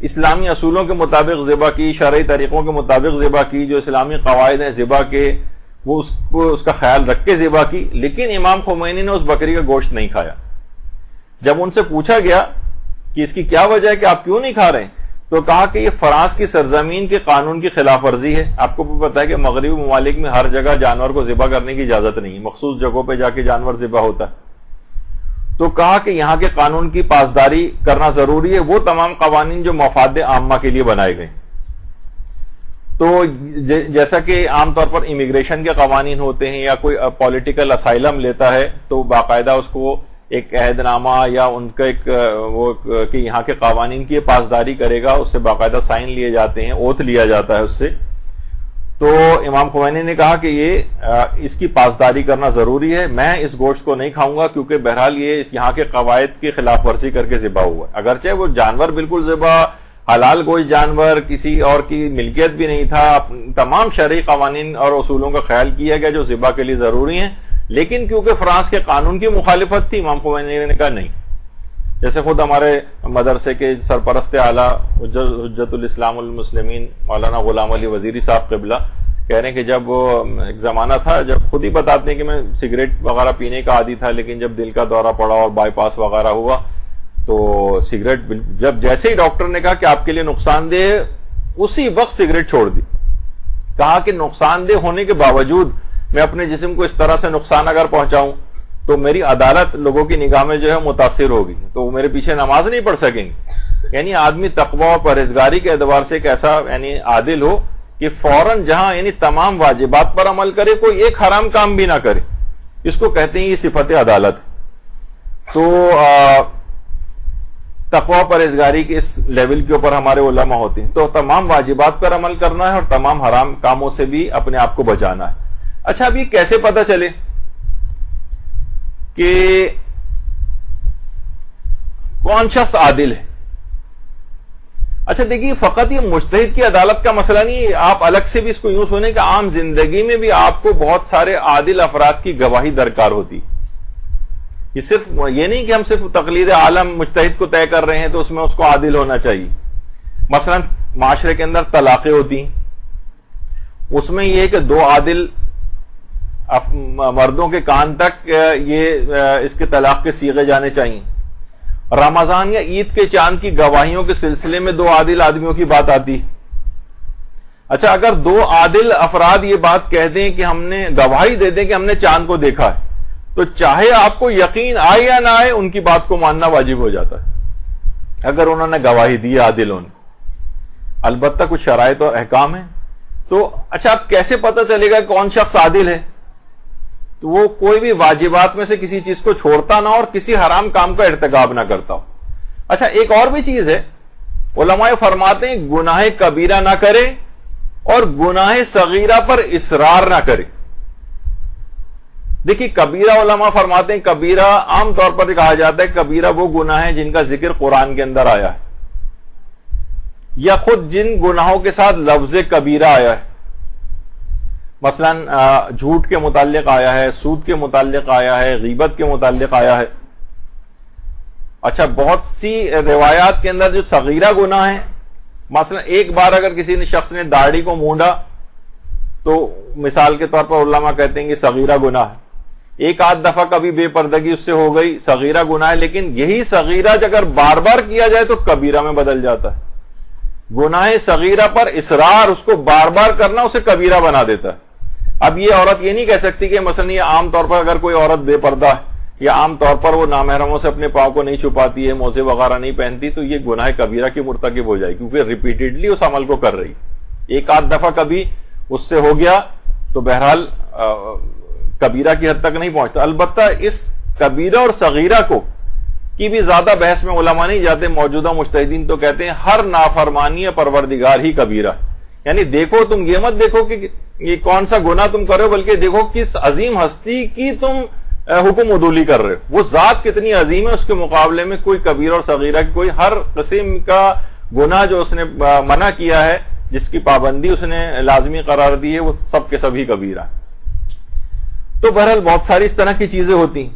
اسلامی اصولوں کے مطابق ذبح کی، شرعی طریقوں کے مطابق ذبح کی، جو اسلامی قواعد ہیں ذبح کے وہ اس کا خیال رکھ کے ذبح کی. لیکن امام خمینی نے اس بکری کا گوشت نہیں کھایا. جب ان سے پوچھا گیا کہ اس کی کیا وجہ ہے کہ آپ کیوں نہیں کھا رہے ہیں، تو کہا کہ یہ فرانس کی سرزمین کے قانون کی خلاف ورزی ہے. آپ کو پتا ہے کہ مغربی ممالک میں ہر جگہ جانور کو ذبح کرنے کی اجازت نہیں ہے, مخصوص جگہوں پہ جا کے جانور ذبح ہوتا ہے. تو کہا کہ یہاں کے قانون کی پاسداری کرنا ضروری ہے, وہ تمام قوانین جو مفاد عامہ کے لیے بنائے گئے. تو جیسا کہ عام طور پر امیگریشن کے قوانین ہوتے ہیں یا کوئی پولیٹیکل اسائلم لیتا ہے تو باقاعدہ اس کو ایک عہد نامہ یا ان کا ایک وہ کہ یہاں کے قوانین کی پاسداری کرے گا, اس سے باقاعدہ سائن لیے جاتے ہیں, اوتھ لیا جاتا ہے اس سے. تو امام خمینی نے کہا کہ یہ اس کی پاسداری کرنا ضروری ہے. میں اس گوشت کو نہیں کھاؤں گا کیونکہ بہرحال یہ یہاں کے قواعد کی خلاف ورزی کر کے ذبح ہوا ہے. اگرچہ وہ جانور بالکل ذبح حلال گوشت جانور کسی اور کی ملکیت بھی نہیں تھا, تمام شرعی قوانین اور اصولوں کا خیال کیا گیا جو ذبح کے لیے ضروری ہیں, لیکن کیونکہ فرانس کے قانون کی مخالفت تھی امام خمینی نے کہا نہیں. جیسے خود ہمارے مدرسے کے سرپرست اعلیٰ حجت الاسلام المسلمین مولانا غلام علی وزیری صاحب قبلہ کہہ رہے ہیں کہ جب ایک زمانہ تھا جب خود ہی بتاتے ہیں کہ میں سگریٹ وغیرہ پینے کا عادی تھا, لیکن جب دل کا دورہ پڑا اور بائی پاس وغیرہ ہوا تو سگریٹ جب جیسے ہی ڈاکٹر نے کہا کہ آپ کے لیے نقصان دہ ہے, اسی وقت سگریٹ چھوڑ دی. کہا کہ نقصان دہ ہونے کے باوجود میں اپنے جسم کو اس طرح سے نقصان اگر پہنچاؤں تو میری عدالت لوگوں کی نگاہ میں جو ہے متاثر ہوگی, تو وہ میرے پیچھے نماز نہیں پڑھ سکیں گے. یعنی آدمی تقوی اور پرہیزگاری کے اعتبار سے ایک ایسا یعنی عادل ہو کہ فوراً جہاں یعنی تمام واجبات پر عمل کرے, کوئی ایک حرام کام بھی نہ کرے. اس کو کہتے ہیں یہ صفت عدالت. تو تقوی پرہیزگاری کے اس لیول کے اوپر ہمارے علماء ہوتے ہیں. تو تمام واجبات پر عمل کرنا ہے اور تمام حرام کاموں سے بھی اپنے آپ کو بچانا ہے. اچھا اب یہ کیسے پتا چلے کہ کون شخص عادل ہے؟ اچھا دیکھیے, فقط یہ مجتہد کی عدالت کا مسئلہ نہیں ہے, آپ الگ سے بھی اس کو یوں سنیں کہ عام زندگی میں بھی آپ کو بہت سارے عادل افراد کی گواہی درکار ہوتی. یہ صرف یہ نہیں کہ ہم صرف تقلید عالم مجتہد کو طے کر رہے ہیں تو اس میں اس کو عادل ہونا چاہیے. مثلا معاشرے کے اندر طلاقیں ہوتی ہیں, اس میں یہ کہ دو عادل مردوں کے کان تک یہ اس کے طلاق کے صیغے جانے چاہیے. رمضان یا عید کے چاند کی گواہیوں کے سلسلے میں دو عادل آدمیوں کی بات آتی. اچھا اگر دو عادل افراد یہ بات کہہ دیں کہ ہم نے گواہی دے دیں کہ ہم نے چاند کو دیکھا ہے, تو چاہے آپ کو یقین آئے یا نہ آئے ان کی بات کو ماننا واجب ہو جاتا ہے اگر انہوں نے گواہی دی عادلوں نے. البتہ کچھ شرائط اور احکام ہیں. تو اچھا اب کیسے پتہ چلے گا کون شخص عادل ہے؟ تو وہ کوئی بھی واجبات میں سے کسی چیز کو چھوڑتا نہ اور کسی حرام کام کا ارتکاب نہ کرتا ہو. اچھا ایک اور بھی چیز ہے, علماء فرماتے ہیں گناہ کبیرہ نہ کرے اور گناہ صغیرہ پر اصرار نہ کرے. دیکھیے کبیرہ علماء فرماتے ہیں کبیرہ عام طور پر کہا جاتا ہے کبیرہ وہ گناہ ہیں جن کا ذکر قرآن کے اندر آیا ہے یا خود جن گناہوں کے ساتھ لفظ کبیرہ آیا ہے. مثلا جھوٹ کے متعلق آیا ہے, سود کے متعلق آیا ہے, غیبت کے متعلق آیا ہے. اچھا بہت سی روایات کے اندر جو صغیرہ گناہ ہیں, مثلا ایک بار اگر کسی شخص نے داڑھی کو مونڈا تو مثال کے طور پر علماء کہتے ہیں کہ صغیرہ گناہ ہے. ایک آدھ دفعہ کبھی بے پردگی اس سے ہو گئی, صغیرہ گناہ ہے, لیکن یہی صغیرہ اگر بار بار کیا جائے تو کبیرہ میں بدل جاتا ہے. گناہ صغیرہ پر اصرار, اس کو بار بار کرنا اسے کبیرہ بنا دیتا ہے. اب یہ عورت یہ نہیں کہہ سکتی کہ مثلا یہ عام طور پر اگر کوئی عورت بے پردہ ہے یا عام طور پر وہ نامحرموں سے اپنے پاؤں کو نہیں چھپاتی ہے, موزے وغیرہ نہیں پہنتی, تو یہ گناہ کبیرہ کی مرتکب ہو جائے کیونکہ ریپیٹڈلی اس عمل کو کر رہی. ایک آدھ دفعہ کبھی اس سے ہو گیا تو بہرحال کبیرہ کی حد تک نہیں پہنچتا. البتہ اس کبیرہ اور صغیرہ کو کی بھی زیادہ بحث میں علماء نہیں جاتے. موجودہ مجتہدین تو کہتے ہیں ہر نافرمانی پروردگار ہی کبیرہ. یعنی دیکھو تم یہ مت دیکھو کہ یہ کون سا گناہ تم کر رہے ہو, بلکہ دیکھو کس عظیم ہستی کی تم حکم عدولی کر رہے ہو. وہ ذات کتنی عظیم ہے, اس کے مقابلے میں کوئی کبیرہ اور صغیرہ کی کوئی ہر قسم کا گناہ جو اس نے منع کیا ہے, جس کی پابندی اس نے لازمی قرار دی ہے, وہ سب کے سبھی کبیرہ. تو بہرحال بہت ساری اس طرح کی چیزیں ہوتی ہیں.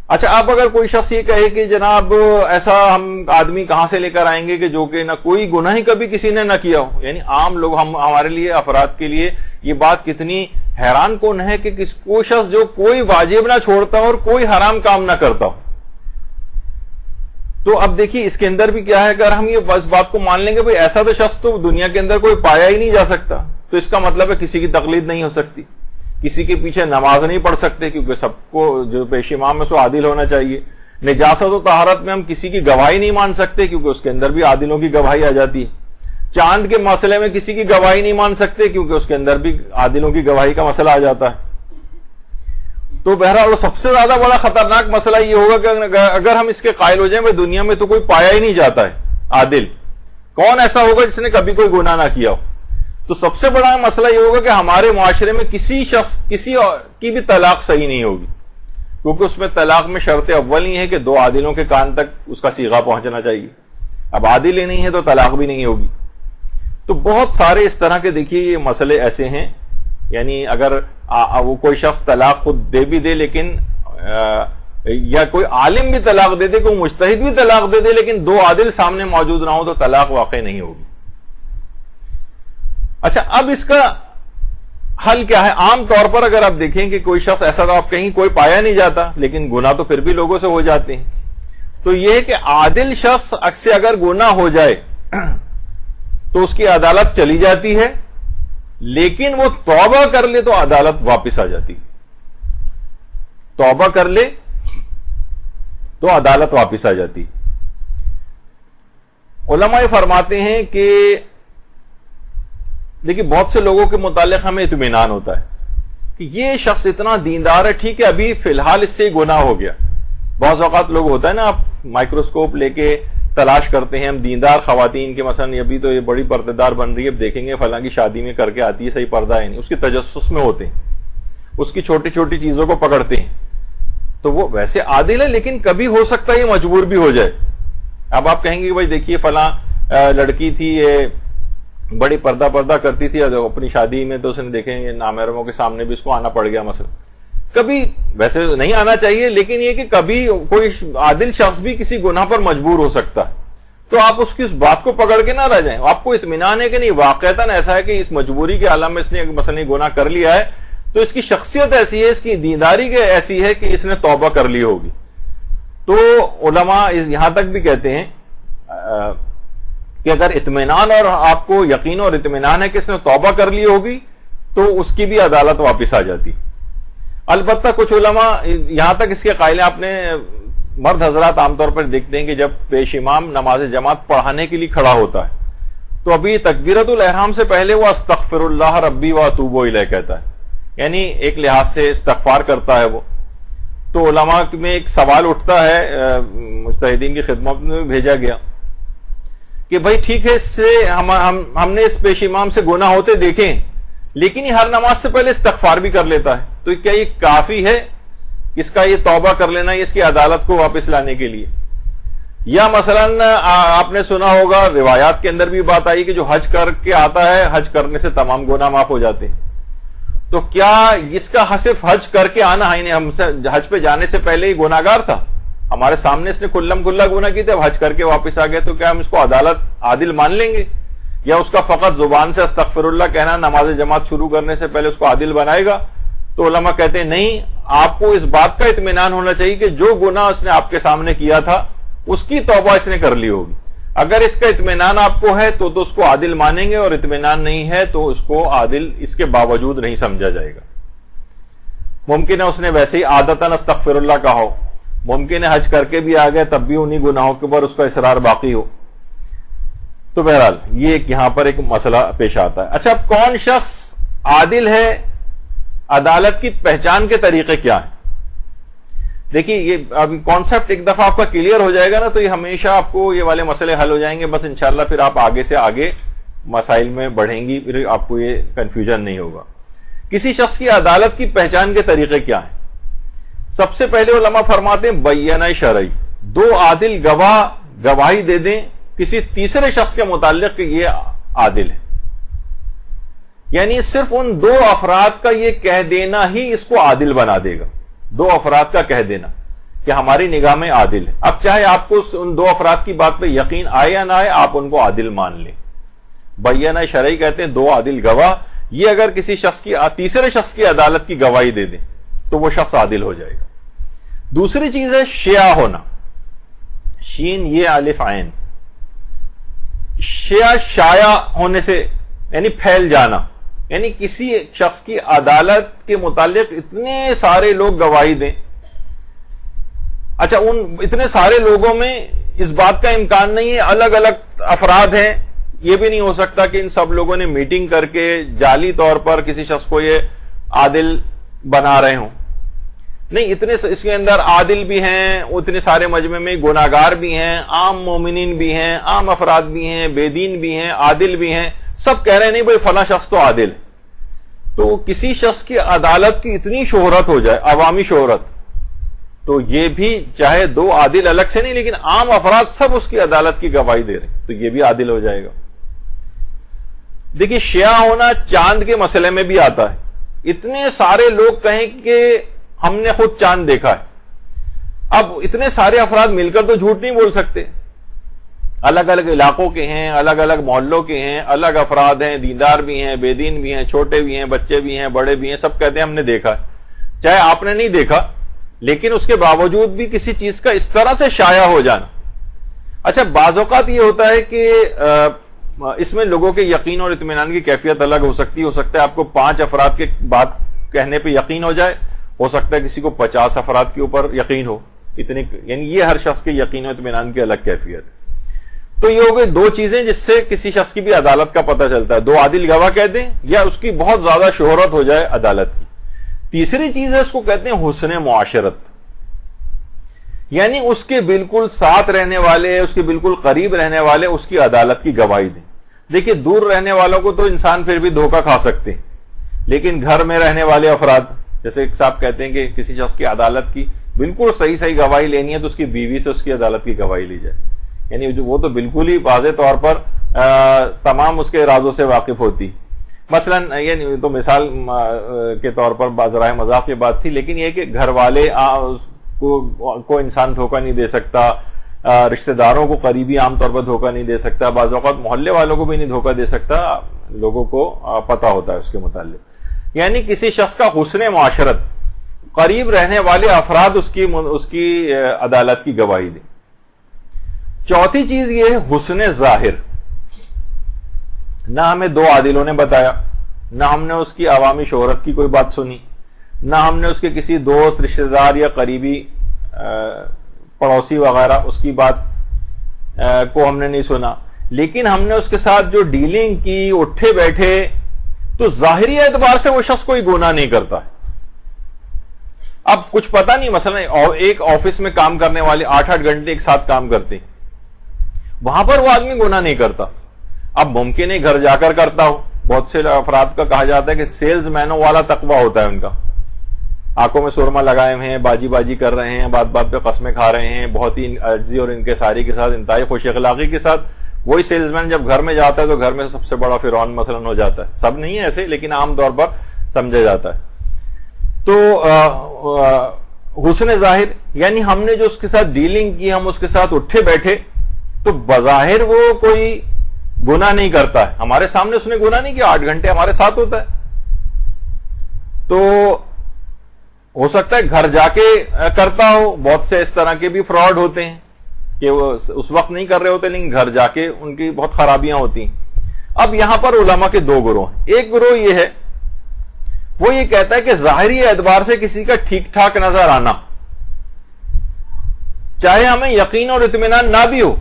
اچھا اب اگر کوئی شخص یہ کہے کہ جناب ایسا ہم آدمی کہاں سے لے کر آئیں گے کہ جو کہ نہ کوئی گناہ ہی کبھی کسی نے نہ کیا ہو, یعنی عام لوگ ہمارے لیے افراد کے لیے یہ بات کتنی حیران کن ہے کہ کوئی شخص جو کوئی واجب نہ چھوڑتا ہو اور کوئی حرام کام نہ کرتا ہو. تو اب دیکھیے اس کے اندر بھی کیا ہے, اگر ہم یہ اس بات کو مان لیں گے بھئی ایسا تو شخص تو دنیا کے اندر کوئی پایا ہی نہیں جا سکتا, تو اس کا مطلب ہے کسی کی تقلید نہیں ہو سکتی, کسی کے پیچھے نماز نہیں پڑھ سکتے, کیونکہ سب کو جو پیش امام ہے سو عادل ہونا چاہیے. نجاست و طہارت میں ہم کسی کی گواہی نہیں مان سکتے, کیونکہ اس کے اندر بھی عادلوں کی گواہی آ جاتی ہے. چاند کے مسئلے میں کسی کی گواہی نہیں مان سکتے, کیونکہ اس کے اندر بھی عادلوں کی گواہی کا مسئلہ آ جاتا ہے. تو بہرحال سب سے زیادہ بڑا خطرناک مسئلہ یہ ہوگا کہ اگر ہم اس کے قائل ہو جائیں کہ دنیا میں تو کوئی پایا ہی نہیں جاتا ہے عادل, کون ایسا ہوگا جس نے کبھی کوئی گناہ نہ کیا ہو. تو سب سے بڑا مسئلہ یہ ہوگا کہ ہمارے معاشرے میں کسی شخص کسی کی بھی طلاق صحیح نہیں ہوگی, کیونکہ اس میں طلاق میں شرط اول ہی ہے کہ 2 عادلوں کے کان تک اس کا صیغہ پہنچنا چاہیے. اب عادل ہی نہیں ہے تو طلاق بھی نہیں ہوگی. تو بہت سارے اس طرح کے دیکھیے یہ مسئلے ایسے ہیں, یعنی اگر وہ کوئی شخص طلاق خود دے بھی دے لیکن یا کوئی عالم بھی طلاق دے دے, کوئی مجتہد بھی طلاق دے دے, لیکن 2 عادل سامنے موجود نہ ہو تو طلاق واقع نہیں ہوگی. اچھا, اب اس کا حل کیا ہے؟ عام طور پر اگر آپ دیکھیں کہ کوئی شخص ایسا تو آپ کہیں کوئی پایا نہیں جاتا, لیکن گناہ تو پھر بھی لوگوں سے ہو جاتے ہیں. تو یہ ہے کہ عادل شخص سے اگر گناہ ہو جائے تو اس کی عدالت چلی جاتی ہے, لیکن وہ توبہ کر لے تو عدالت واپس آ جاتی. توبہ کر لے تو عدالت واپس آ جاتی. علماء فرماتے ہیں کہ دیکھیے بہت سے لوگوں کے متعلق ہمیں اطمینان ہوتا ہے کہ یہ شخص اتنا دیندار ہے, ٹھیک ہے ابھی فی الحال اس سے گناہ ہو گیا. بعض اوقات لوگ ہوتا ہے نا, آپ مائکروسکوپ لے کے تلاش کرتے ہیں ہم دیندار خواتین کے, مثلا ابھی تو یہ بڑی پردے دار بن رہی ہے, اب دیکھیں گے فلاں کی شادی میں کر کے آتی ہے, صحیح پردہ ہے نہیں, اس کی تجسس میں ہوتے ہیں, اس کی چھوٹی چھوٹی چیزوں کو پکڑتے ہیں. تو وہ ویسے عادل ہے, لیکن کبھی ہو سکتا ہے یہ مجبور بھی ہو جائے. اب آپ کہیں گے بھائی دیکھیے فلاں لڑکی تھی, یہ بڑی پردہ کرتی تھی, اپنی شادی میں تو اس نے دیکھیں نامحرموں کے سامنے بھی اس کو آنا پڑ گیا مثلا. کبھی ویسے نہیں آنا چاہیے, لیکن یہ کہ کبھی کوئی عادل شخص بھی کسی گناہ پر مجبور ہو سکتا ہے. تو آپ اس کی اس بات کو پکڑ کے نہ رہ جائیں, آپ کو اطمینان ہے کہ نہیں واقعتاً ایسا ہے کہ اس مجبوری کے عالم میں اس نے مثلا گناہ کر لیا ہے, تو اس کی شخصیت ایسی ہے, اس کی دینداری ایسی ہے کہ اس نے توبہ کر لی ہوگی. تو علماء یہاں تک بھی کہتے ہیں کہ اگر اطمینان اور آپ کو یقین اور اطمینان ہے کہ اس نے توبہ کر لی ہوگی تو اس کی بھی عدالت واپس آ جاتی. البتہ کچھ علماء یہاں تک اس کے قائل ہیں, آپ نے مرد حضرات عام طور پر دیکھتے ہیں کہ جب پیش امام نماز جماعت پڑھانے کے لیے کھڑا ہوتا ہے تو ابھی تکبیرۃ الاحرام سے پہلے وہ استغفر اللہ ربی واتوب الیہ کہتا ہے, یعنی ایک لحاظ سے استغفار کرتا ہے وہ. تو علماء میں ایک سوال اٹھتا ہے, مجتہدین کی خدمت میں بھیجا گیا کہ بھائی ٹھیک ہے, اس سے ہم نے اس پیش امام سے گناہ ہوتے دیکھیں, لیکن یہ ہر نماز سے پہلے استغفار بھی کر لیتا ہے, تو کیا یہ کافی ہے اس کا یہ توبہ کر لینا اس کی عدالت کو واپس لانے کے لیے؟ یا مثلا آپ نے سنا ہوگا روایات کے اندر بھی بات آئی کہ جو حج کر کے آتا ہے, حج کرنے سے تمام گناہ معاف ہو جاتے ہیں. تو کیا اس کا صرف حج کر کے آنا ہے, ہم سے حج پہ جانے سے پہلے ہی گناہگار تھا, ہمارے سامنے اس نے کلم کلا گناہ کی تھے, اب حج کر کے واپس آ گئے, تو کیا ہم اس کو عدالت عادل مان لیں گے؟ یا اس کا فقط زبان سے استغفر اللہ کہنا نماز جماعت شروع کرنے سے پہلے اس کو عادل بنائے گا؟ تو علماء کہتے ہیں نہیں, آپ کو اس بات کا اطمینان ہونا چاہیے کہ جو گناہ اس نے آپ کے سامنے کیا تھا اس کی توبہ اس نے کر لی ہوگی. اگر اس کا اطمینان آپ کو ہے تو اس کو عادل مانیں گے, اور اطمینان نہیں ہے تو اس کو عادل اس کے باوجود نہیں سمجھا جائے گا. ممکن ہے اس نے ویسے ہی عادتاً استغفر اللہ کہا ہو, ممکن ہے حج کر کے بھی آ گئے تب بھی انہی گناہوں کے اوپر اس کا اصرار باقی ہو. تو بہرحال یہ یہاں پر ایک مسئلہ پیش آتا ہے. اچھا, اب کون شخص عادل ہے, عدالت کی پہچان کے طریقے کیا ہیں؟ دیکھیے یہ اب کانسیپٹ ایک دفعہ آپ کا کلیئر ہو جائے گا نا, تو یہ ہمیشہ آپ کو یہ والے مسئلے حل ہو جائیں گے. بس انشاءاللہ پھر آپ آگے سے آگے مسائل میں بڑھیں گی, پھر آپ کو یہ کنفیوژن نہیں ہوگا. کسی شخص کی عدالت کی پہچان کے طریقے کیا ہیں؟ سب سے پہلے علماء فرماتے ہیں بینہ شرعی, 2 عادل گواہ گواہی دے دیں کسی تیسرے شخص کے متعلق کہ یہ عادل ہے. یعنی صرف ان 2 افراد کا یہ کہہ دینا ہی اس کو عادل بنا دے گا. 2 افراد کا کہہ دینا کہ ہماری نگاہ میں عادل ہے. اب چاہے آپ کو ان 2 افراد کی بات پہ یقین آئے یا نہ آئے, آپ ان کو عادل مان لیں. بینہ شرعی کہتے ہیں 2 عادل گواہ, یہ اگر کسی شخص کی تیسرے شخص کی عدالت کی گواہی دے دیں تو وہ شخص عادل ہو جائے گا. دوسری چیز ہے شیعہ ہونا. شین یہ الف عین، شایع ہونے سے یعنی پھیل جانا، یعنی کسی شخص کی عدالت کے متعلق اتنے سارے لوگ گواہی دیں. اچھا، ان اتنے سارے لوگوں میں اس بات کا امکان نہیں ہے، الگ الگ افراد ہیں، یہ بھی نہیں ہو سکتا کہ ان سب لوگوں نے میٹنگ کر کے جعلی طور پر کسی شخص کو یہ عادل بنا رہے ہوں. نہیں، اتنے اس کے اندر عادل بھی ہیں، اتنے سارے مجمع میں گناہگار بھی ہیں، عام مومنین بھی ہیں، عام افراد بھی ہیں، بے دین بھی ہیں، عادل بھی ہیں، سب کہہ رہے ہیں نہیں بھائی فلاں شخص تو عادل ہے. تو کسی شخص کی عدالت کی اتنی شہرت ہو جائے، عوامی شہرت، تو یہ بھی چاہے دو عادل الگ سے نہیں لیکن عام افراد سب اس کی عدالت کی گواہی دے رہے ہیں تو یہ بھی عادل ہو جائے گا. دیکھیے، شیعہ ہونا چاند کے مسئلے میں بھی آتا ہے. اتنے سارے لوگ کہیں کہ ہم نے خود چاند دیکھا ہے. اب اتنے سارے افراد مل کر تو جھوٹ نہیں بول سکتے، الگ الگ علاقوں کے ہیں، الگ الگ محلوں کے ہیں، الگ افراد ہیں، دیندار بھی ہیں، بے دین بھی ہیں، چھوٹے بھی ہیں، بچے بھی ہیں، بڑے بھی ہیں، سب کہتے ہیں ہم نے دیکھا ہے. چاہے آپ نے نہیں دیکھا لیکن اس کے باوجود بھی کسی چیز کا اس طرح سے شائع ہو جانا. اچھا، بعض اوقات یہ ہوتا ہے کہ اس میں لوگوں کے یقین اور اطمینان کی کیفیت الگ ہو سکتی ہے آپ کو 5 افراد کے بات کہنے پہ یقین ہو جائے، ہو سکتا ہے کسی کو 50 افراد کے اوپر یقین ہو. اتنے یعنی یہ ہر شخص کے یقین و اطمینان کی الگ کیفیت. تو یہ ہو گئی دو چیزیں جس سے کسی شخص کی بھی عدالت کا پتہ چلتا ہے، 2 عادل گواہ کہہ دیں یا اس کی بہت زیادہ شہرت ہو جائے عدالت کی. تیسری چیز ہے، اس کو کہتے ہیں حسن معاشرت، یعنی اس کے بالکل ساتھ رہنے والے، اس کے بالکل قریب رہنے والے اس کی عدالت کی گواہی دیں. دیکھیے، دور رہنے والوں کو تو انسان پھر بھی دھوکہ کھا سکتے ہیں، لیکن گھر میں رہنے والے افراد، جیسے ایک صاحب کہتے ہیں کہ کسی شخص کی عدالت کی بالکل صحیح گواہی لینی ہے تو اس کی بیوی سے اس کی عدالت کی گواہی لی جائے، یعنی وہ تو بالکل ہی واضح طور پر تمام اس کے رازوں سے واقف ہوتی. مثلا یہ تو مثال کے طور پر بازرائے مذاق کی بات تھی، لیکن یہ کہ گھر والے کو انسان دھوکہ نہیں دے سکتا، رشتہ داروں کو قریبی عام طور پر دھوکہ نہیں دے سکتا، بعض اوقات محلے والوں کو بھی نہیں دھوکہ دے سکتا، لوگوں کو پتہ ہوتا ہے اس کے متعلق. یعنی کسی شخص کا حسن معاشرت، قریب رہنے والے افراد اس کی عدالت کی گواہی دیں. چوتھی چیز یہ ہے حسن ظاہر. نہ ہمیں 2 عادلوں نے بتایا، نہ ہم نے اس کی عوامی شہرت کی کوئی بات سنی، نہ ہم نے اس کے کسی دوست، رشتہ دار یا قریبی پڑوسی وغیرہ اس کی بات کو ہم نے نہیں سنا، لیکن ہم نے اس کے ساتھ جو ڈیلنگ کی، اٹھے بیٹھے، تو ظاہری اعتبار سے وہ شخص کوئی گناہ نہیں کرتا ہے. اب کچھ پتہ نہیں، مثلا ایک آفس میں کام کرنے والے 8-8 گھنٹے ایک ساتھ کام کرتے ہیں، وہاں پر وہ آدمی گناہ نہیں کرتا. اب ممکن ہے گھر جا کر کرتا ہو. بہت سے افراد کا کہا جاتا ہے کہ سیلز مینوں والا تقویٰ ہوتا ہے ان کا، آنکھوں میں سرما لگائے ہوئے ہیں، باجی قر رہے ہیں، بات بات پہ قسمیں کھا رہے ہیں، بہت ہی عاجزی اور انکساری کے ساتھ، انتہائی خوش اخلاقی کے ساتھ. وہی سیلز مین جب گھر میں جاتا ہے تو گھر میں سب سے بڑا فرعون مثلا ہو جاتا ہے. سب نہیں ہے ایسے، لیکن عام طور پر سمجھا جاتا ہے. تو حسن ظاہر یعنی ہم نے جو اس کے ساتھ ڈیلنگ کی، ہم اس کے ساتھ اٹھے بیٹھے، تو بظاہر وہ کوئی گناہ نہیں کرتا ہے، ہمارے سامنے اس نے گناہ نہیں کیا، 8 گھنٹے ہمارے ساتھ ہوتا ہے. تو ہو سکتا ہے گھر جا کے کرتا ہو. بہت سے اس طرح کے بھی فراڈ ہوتے ہیں کہ وہ اس وقت نہیں کر رہے ہوتے لیکن گھر جا کے ان کی بہت خرابیاں ہوتی ہیں. اب یہاں پر علماء کے 2 گروہ ہیں. ایک گروہ یہ ہے، وہ یہ کہتا ہے کہ ظاہری اعتبار سے کسی کا ٹھیک ٹھاک نظر آنا، چاہے ہمیں یقین اور اطمینان نہ بھی ہو،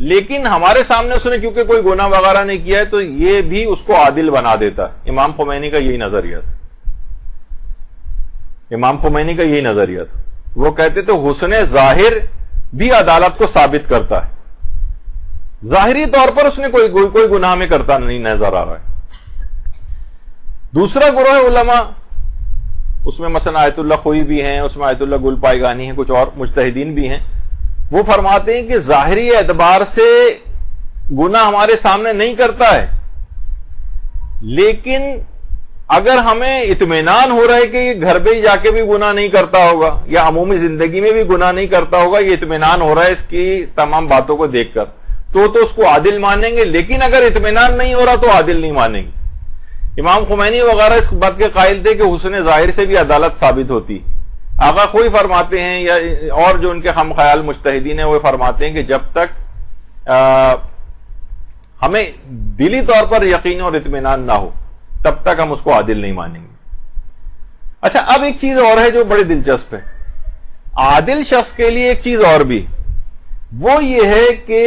لیکن ہمارے سامنے اس نے کیونکہ کوئی گناہ وغیرہ نہیں کیا ہے تو یہ بھی اس کو عادل بنا دیتا ہے. امام خمینی کا یہی نظریہ تھا. وہ کہتے تو حسن ظاہر بھی عدالت کو ثابت کرتا ہے. ظاہری طور پر اس نے کوئی گناہ میں کرتا نہیں نظر آ رہا ہے. دوسرا گروہ علماء، اس میں مثلا آیت اللہ خوئی بھی ہیں، اس میں آیت اللہ گل پائیگانی ہیں، کچھ اور مجتہدین بھی ہیں. وہ فرماتے ہیں کہ ظاہری اعتبار سے گناہ ہمارے سامنے نہیں کرتا ہے، لیکن اگر ہمیں اطمینان ہو رہا ہے کہ یہ گھر پہ جا کے بھی گناہ نہیں کرتا ہوگا یا عمومی زندگی میں بھی گناہ نہیں کرتا ہوگا، یہ اطمینان ہو رہا ہے اس کی تمام باتوں کو دیکھ کر، تو اس کو عادل مانیں گے. لیکن اگر اطمینان نہیں ہو رہا تو عادل نہیں مانیں گے. امام خمینی وغیرہ اس بات کے قائل تھے کہ حسن ظاہر سے بھی عدالت ثابت ہوتی، آقا خوئی فرماتے ہیں یا اور جو ان کے ہم خیال مجتہدین ہیں وہ فرماتے ہیں کہ جب تک ہمیں دلی طور پر یقین اور اطمینان نہ ہو تب تک ہم اس کو عادل نہیں مانیں گے۔ اچھا، اب ایک چیز اور ہے جو بڑی دلچسپ ہے، عادل شخص کے لیے ایک چیز اور بھی، وہ یہ ہے کہ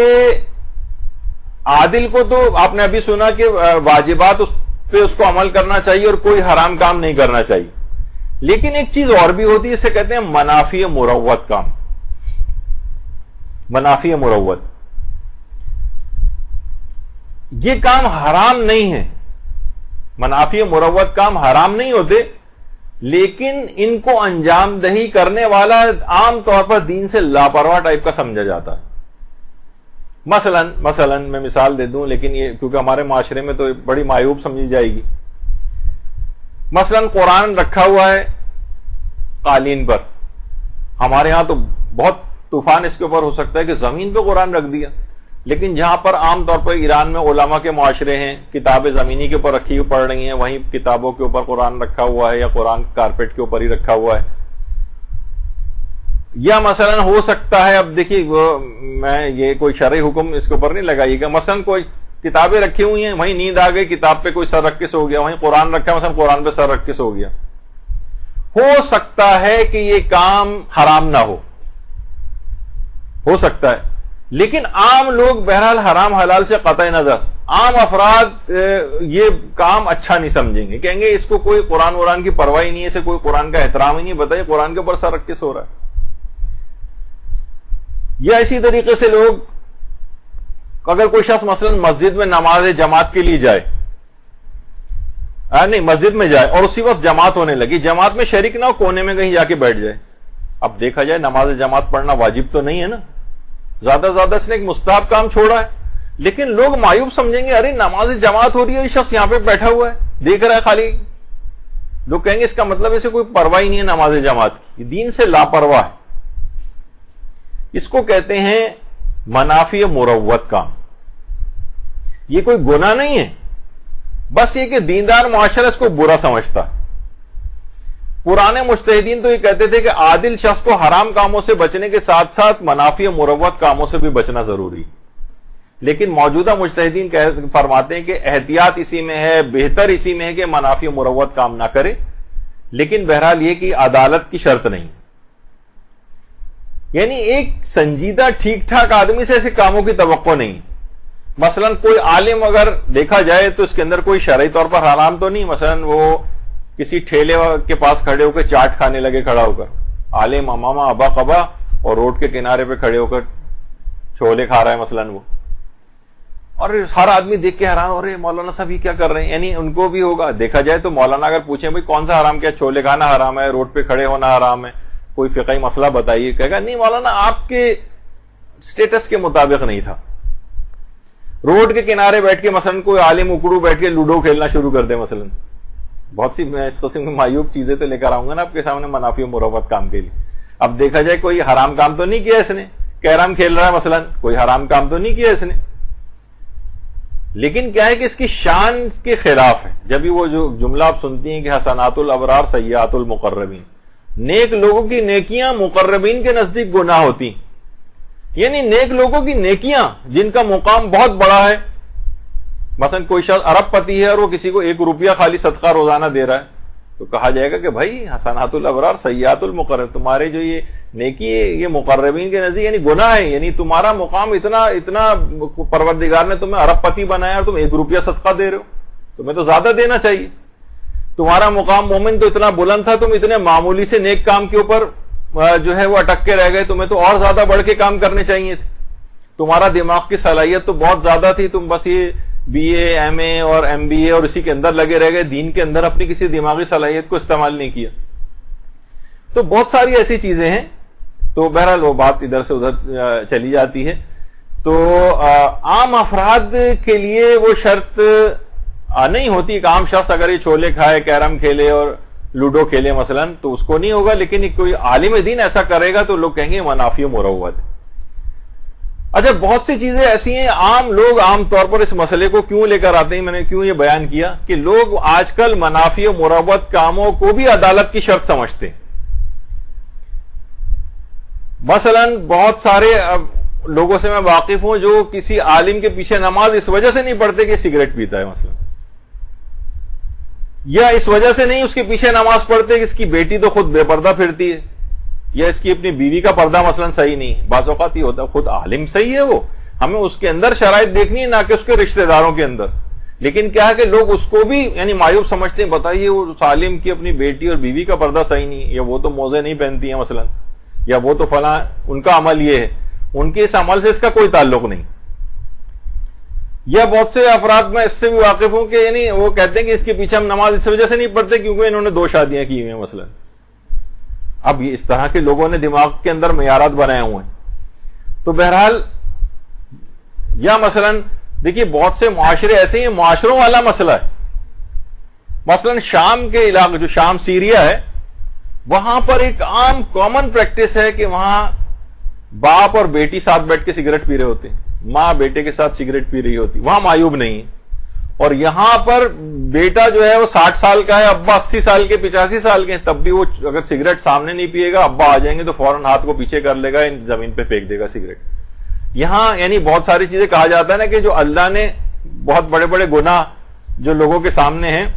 عادل کو تو آپ نے ابھی سنا کہ واجبات پہ اس کو عمل کرنا چاہیے اور کوئی حرام کام نہیں کرنا چاہیے، لیکن ایک چیز اور بھی ہوتی ہے، اسے کہتے ہیں منافی مروت کام۔ منافی مروت، یہ کام حرام نہیں ہے، منافی مروت کام حرام نہیں ہوتے، لیکن ان کو انجام دہی کرنے والا عام طور پر دین سے لاپرواہ ٹائپ کا سمجھا جاتا ہے۔ مثلا میں مثال دے دوں، لیکن یہ کیونکہ ہمارے معاشرے میں تو بڑی معیوب سمجھی جائے گی۔ مثلا قرآن رکھا ہوا ہے قالین پر، ہمارے ہاں تو بہت طوفان اس کے اوپر ہو سکتا ہے کہ زمین پہ قرآن رکھ دیا، لیکن جہاں پر عام طور پر ایران میں علماء کے معاشرے ہیں، کتابیں زمینی کے اوپر رکھی ہوئی پڑھ رہی ہیں، وہیں کتابوں کے اوپر قرآن رکھا ہوا ہے یا قرآن کارپیٹ کے اوپر ہی رکھا ہوا ہے۔ یا مثلا ہو سکتا ہے، اب دیکھیے میں یہ کوئی شرعی حکم اس کے اوپر نہیں لگائیے گا، مثلا کوئی کتابیں رکھی ہوئی ہیں، وہیں نیند آ گئی، کتاب پہ کوئی سر رکھ کے سو گیا، وہیں قرآن رکھا ہے، مثلا قرآن پہ سر رکھ کے سو گیا، ہو سکتا ہے کہ یہ کام حرام نہ ہو سکتا ہے، لیکن عام لوگ بہرحال حرام حلال سے قطع نظر، عام افراد یہ کام اچھا نہیں سمجھیں گے، کہیں گے اس کو کوئی قرآن کی پرواہ ہی نہیں ہے، اسے کوئی قرآن کا احترام ہی نہیں، بتائیے قرآن کے اوپر سر رکھ کے سو رہا ہے۔ یا اسی طریقے سے لوگ، اگر کوئی شخص مثلا مسجد میں نماز جماعت کے لیے جائے، نہیں مسجد میں جائے اور اسی وقت جماعت ہونے لگی، جماعت میں شریک نہ ہو، کونے میں کہیں جا کے بیٹھ جائے، اب دیکھا جائے نماز جماعت پڑھنا واجب تو نہیں ہے نا، زیادہ سے زیادہ اس نے ایک مستحب کام چھوڑا ہے، لیکن لوگ معیوب سمجھیں گے، ارے نماز جماعت ہو رہی ہے، یہ شخص یہاں پہ بیٹھا ہوا ہے دیکھ رہا ہے خالی، لوگ کہیں گے اس کا مطلب اسے کوئی پرواہ ہی نہیں ہے نماز جماعت کی، دین سے لاپرواہ ہے۔ اس کو کہتے ہیں منافی مروت کام۔ یہ کوئی گناہ نہیں ہے، بس یہ کہ دیندار معاشرہ اس کو برا سمجھتا۔ پرانے مجتہدین تو یہ کہتے تھے کہ عادل شخص کو حرام کاموں سے بچنے کے ساتھ ساتھ منافی مروت کاموں سے بھی بچنا ضروری، لیکن موجودہ مجتہدین فرماتے ہیں کہ احتیاط اسی میں ہے، بہتر اسی میں ہے کہ منافی مروت کام نہ کرے، لیکن بہرحال یہ کہ عدالت کی شرط نہیں، یعنی ایک سنجیدہ ٹھیک ٹھاک آدمی سے ایسے کاموں کی توقع نہیں۔ مثلا کوئی عالم اگر دیکھا جائے تو اس کے اندر کوئی شرعی طور پر حرام تو نہیں، مثلا وہ کسی ٹھیلے کے پاس کھڑے ہو کے چاٹ کھانے لگے کھڑا ہو کر، عالم امامہ ابا قبا، اور روڈ کے کنارے پہ کھڑے ہو کر چھولے کھا رہا ہے مثلا وہ، اور ہر آدمی دیکھ کے حیران، ارے مولانا صاحب یہ کیا کر رہے ہیں، یعنی ان کو بھی ہوگا دیکھا جائے تو مولانا اگر پوچھیں بھائی کون سا حرام کیا، چھولے کھانا حرام ہے، روڈ پہ کھڑے ہونا حرام ہے، کوئی فقہی مسئلہ بتائیے، کہے گا نہیں مولانا آپ کے سٹیٹس کے مطابق نہیں تھا۔ روڈ کے کنارے بیٹھ کے مثلا کوئی عالم اکڑو بیٹھ کے لوڈو کھیلنا شروع کر دے، مثلا بہت سی میں اس قسم کی معیوب چیزیں تو لے کر آؤں گا نا آپ کے سامنے منافی مروت کام کے لیے۔ اب دیکھا جائے کوئی حرام کام تو نہیں کیا اس نے، کیرم کھیل رہا ہے مثلا، کوئی حرام کام تو نہیں کیا اس نے، لیکن کیا ہے کہ اس کی شان کے خلاف ہے۔ جبھی وہ جو جملہ آپ سنتی ہیں کہ حسنات الابرار سیئات المقربین، نیک لوگوں کی نیکیاں مقربین کے نزدیک گناہ ہوتی، یعنی نیک لوگوں کی نیکیاں جن کا مقام بہت بڑا ہے، مثلا کوئی شخص ارب پتی ہے اور وہ کسی کو 1 روپیہ خالی صدقہ روزانہ دے رہا ہے، تو کہا جائے گا کہ بھائی حسنات الابرار سیئات المقرب، تمہارے جو یہ نیکی ہے یہ مقربین کے نزدیک یعنی گناہ ہے، یعنی تمہارا مقام اتنا پروردگار نے تمہیں ارب پتی بنایا اور تم 1 روپیہ صدقہ دے رہے ہو، تمہیں تو زیادہ دینا چاہیے۔ تمہارا مقام مومن تو اتنا بلند تھا، تم اتنے معمولی سے نیک کام کے اوپر جو ہے وہ اٹک کے رہ گئے، تمہیں تو اور زیادہ بڑھ کے کام کرنے چاہیے تھے، تمہارا دماغ کی صلاحیت تو بہت زیادہ تھی، تم بس یہ بی اے ایم اے اور ایم بی اے اور اسی کے اندر لگے رہ گئے، دین کے اندر اپنی کسی دماغی صلاحیت کو استعمال نہیں کیا۔ تو بہت ساری ایسی چیزیں ہیں، تو بہرحال وہ بات ادھر سے ادھر چلی جاتی ہے۔ تو عام افراد کے لیے وہ شرط نہیں ہوتی کہ عام شخص اگر یہ چھولے کھائے، کیرم کھیلے اور لوڈو کھیلے مثلا تو اس کو نہیں ہوگا، لیکن کوئی عالم دین ایسا کرے گا تو لوگ کہیں گے منافی مروت۔ اچھا بہت سی چیزیں ایسی ہیں، عام لوگ عام طور پر اس مسئلے کو کیوں لے کر آتے ہیں، میں نے کیوں یہ بیان کیا کہ لوگ آج کل منافی مروت کاموں کو بھی عدالت کی شرط سمجھتے ہیں۔ مثلاً بہت سارے لوگوں سے میں واقف ہوں جو کسی عالم کے پیچھے نماز اس وجہ سے نہیں پڑھتے کہ سگریٹ پیتا ہے مثلا، یا اس وجہ سے نہیں اس کے پیچھے نماز پڑھتے کہ اس کی بیٹی تو خود بے پردہ پھرتی ہے، یا اس کی اپنی بیوی کا پردہ مثلا صحیح نہیں ہے. بعض اوقات یہ ہوتا ہے خود عالم صحیح ہے، وہ ہمیں اس کے اندر شرائط دیکھنی ہے نہ کہ اس کے رشتہ داروں کے اندر. لیکن کیا ہے کہ لوگ اس کو بھی یعنی معیوب سمجھتے ہیں، بتائیے وہ عالم کی اپنی بیٹی اور بیوی کا پردہ صحیح نہیں ہے، یا وہ تو موزے نہیں پہنتی ہیں مثلا، یا وہ تو فلاں ان کا عمل یہ ہے، ان کے اس عمل سے اس کا کوئی تعلق نہیں. یا بہت سے افراد میں اس سے بھی واقف ہوں کہ یعنی وہ کہتے ہیں کہ اس کے پیچھے ہم نماز اس وجہ سے نہیں پڑھتے کیونکہ انہوں نے 2 شادیاں کی ہوئی ہیں مثلا. اب یہ اس طرح کے لوگوں نے دماغ کے اندر معیارات بنائے ہوئے ہیں. تو بہرحال یا مثلا دیکھیے بہت سے معاشرے ایسے ہیں، معاشروں والا مسئلہ ہے. مثلا شام کے علاقے، جو شام سیریا ہے، وہاں پر ایک عام کامن پریکٹس ہے کہ وہاں باپ اور بیٹی ساتھ بیٹھ کے سگریٹ پی رہے ہوتے ہیں، ماں بیٹے کے ساتھ سگریٹ پی رہی ہوتی. وہاں معیوب نہیں ہے. اور یہاں پر بیٹا جو ہے وہ 60 سال کا ہے، ابا 80 سال کے 85 سال کے ہیں، تب بھی وہ اگر سگریٹ سامنے نہیں پیے گا، ابا آ جائیں گے تو فوراً ہاتھ کو پیچھے کر لے گا، زمین پہ پھینک دے گا سگریٹ. یہاں یعنی بہت ساری چیزیں کہا جاتا ہے نا کہ جو اللہ نے بہت بڑے بڑے گناہ جو لوگوں کے سامنے ہیں،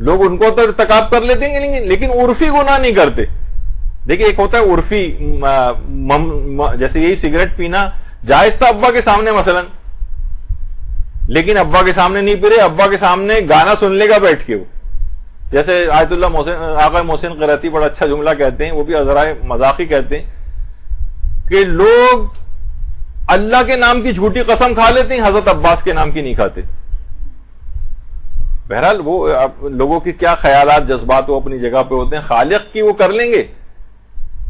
لوگ ان کو تو ارتکاب کر لیتے ہیں لیکن عرفی گناہ نہیں کرتے. دیکھیں ایک ہوتا ہے عرفی، جیسے یہی سگریٹ پینا جائز تھا ابا کے سامنے مثلا، لیکن ابا کے سامنے نہیں پی رہے، ابا کے سامنے گانا سن لے گا بیٹھ کے. وہ جیسے آیت اللہ محسن آقا محسن قرائتی بڑا اچھا جملہ کہتے ہیں، وہ بھی ذرائع مذاقی کہتے ہیں کہ لوگ اللہ کے نام کی جھوٹی قسم کھا لیتے ہیں، حضرت عباس کے نام کی نہیں کھاتے. بہرحال وہ لوگوں کی کیا خیالات جذبات وہ اپنی جگہ پہ ہوتے ہیں، خالق کی وہ کر لیں گے،